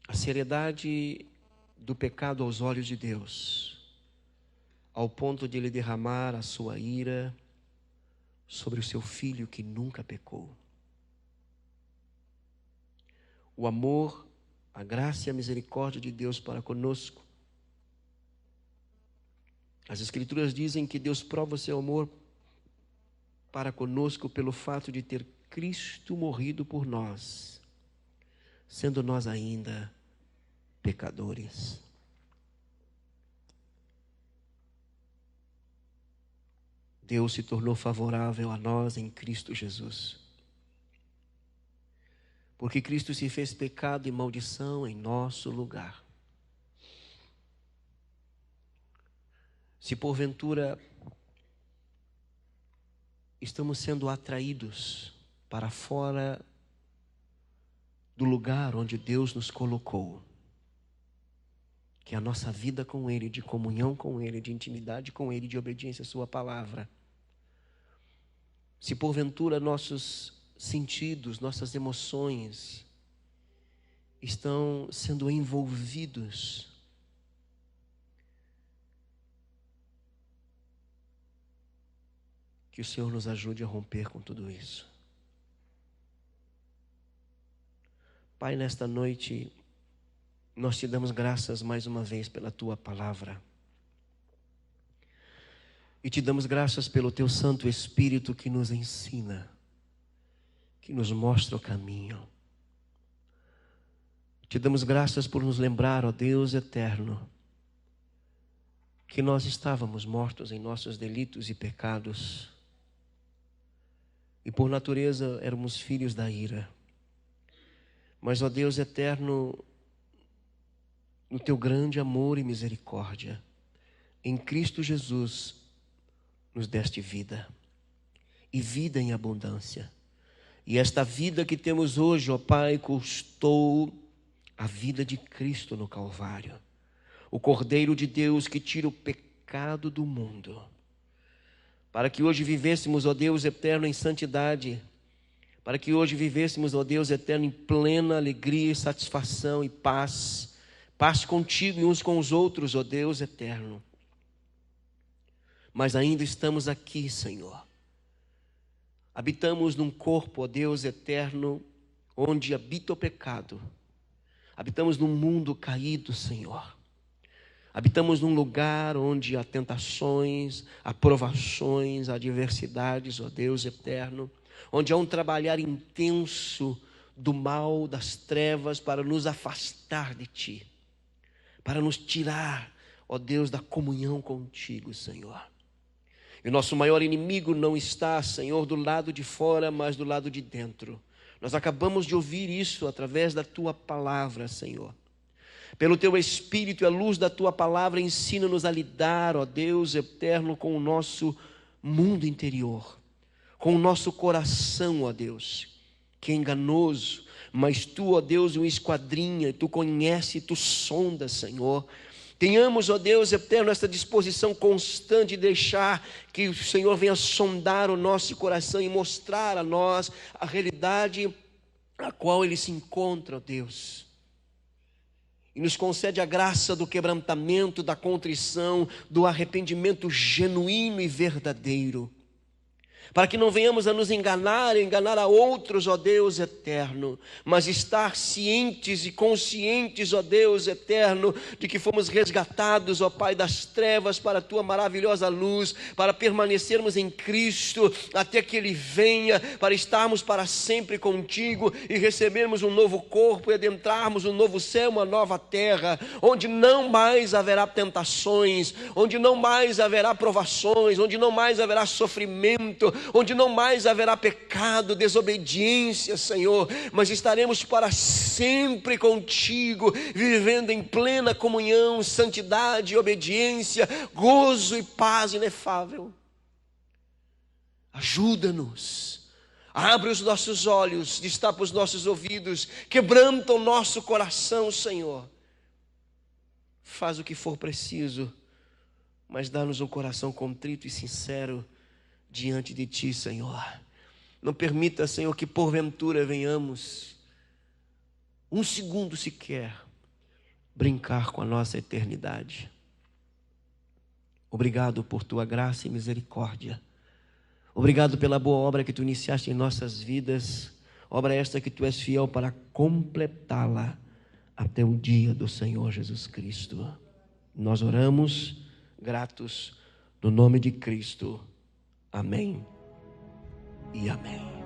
A seriedade do pecado aos olhos de Deus, ao ponto de Ele derramar a sua ira sobre o seu Filho que nunca pecou. O amor, a graça e a misericórdia de Deus para conosco. As Escrituras dizem que Deus prova o seu amor para conosco pelo fato de ter Cristo morrido por nós, sendo nós ainda pecadores. Deus se tornou favorável a nós em Cristo Jesus, porque Cristo se fez pecado e maldição em nosso lugar. Se porventura estamos sendo atraídos para fora do lugar onde Deus nos colocou, que é a nossa vida com Ele, de comunhão com Ele, de intimidade com Ele, de obediência à Sua palavra. Se porventura nossos sentidos, nossas emoções estão sendo envolvidos que o Senhor nos ajude a romper com tudo isso. Pai, nesta noite, nós te damos graças mais uma vez pela Tua palavra. E te damos graças pelo Teu Santo Espírito que nos ensina, que nos mostra o caminho. Te damos graças por nos lembrar, ó Deus eterno, que nós estávamos mortos em nossos delitos e pecados. E por natureza éramos filhos da ira. Mas, ó Deus eterno, no Teu grande amor e misericórdia, em Cristo Jesus, nos deste vida. E vida em abundância. E esta vida que temos hoje, ó Pai, custou a vida de Cristo no Calvário. O Cordeiro de Deus que tira o pecado do mundo. Para que hoje vivêssemos, ó Deus eterno, em santidade. Para que hoje vivêssemos, ó Deus eterno, em plena alegria, satisfação e paz. Paz contigo e uns com os outros, ó Deus eterno. Mas ainda estamos aqui, Senhor. Habitamos num corpo, ó Deus eterno, onde habita o pecado. Habitamos num mundo caído, Senhor. Habitamos num lugar onde há tentações, há provações, há adversidades, ó Deus eterno. Onde há um trabalhar intenso do mal, das trevas, para nos afastar de Ti. Para nos tirar, ó Deus, da comunhão contigo, Senhor. E o nosso maior inimigo não está, Senhor, do lado de fora, mas do lado de dentro. Nós acabamos de ouvir isso através da Tua palavra, Senhor. Pelo Teu Espírito e a luz da Tua palavra, ensina-nos a lidar, ó Deus eterno, com o nosso mundo interior. Com o nosso coração, ó Deus, que é enganoso. Mas Tu, ó Deus, o esquadrinha, Tu conhece, Tu sonda, Senhor. Tenhamos, ó Deus eterno, esta disposição constante de deixar que o Senhor venha sondar o nosso coração e mostrar a nós a realidade a qual ele se encontra, ó Deus. E nos concede a graça do quebrantamento, da contrição, do arrependimento genuíno e verdadeiro. Para que não venhamos a nos enganar a outros, ó Deus eterno, mas estar cientes e conscientes, ó Deus eterno, de que fomos resgatados, ó Pai, das trevas para a Tua maravilhosa luz, para permanecermos em Cristo até que Ele venha, para estarmos para sempre contigo e recebermos um novo corpo e adentrarmos um novo céu, uma nova terra, onde não mais haverá tentações, onde não mais haverá provações, onde não mais haverá sofrimento, onde não mais haverá pecado, desobediência, Senhor, mas estaremos para sempre contigo, vivendo em plena comunhão, santidade, obediência, gozo e paz inefável. Ajuda-nos, abre os nossos olhos, destapa os nossos ouvidos, quebranta o nosso coração, Senhor. Faz o que for preciso, mas dá-nos um coração contrito e sincero diante de Ti, Senhor. Não permita, Senhor, que porventura venhamos um segundo sequer brincar com a nossa eternidade. Obrigado por Tua graça e misericórdia. Obrigado pela boa obra que Tu iniciaste em nossas vidas, obra esta que Tu és fiel para completá-la até o dia do Senhor Jesus Cristo. Nós oramos gratos no nome de Cristo. Amém e amém.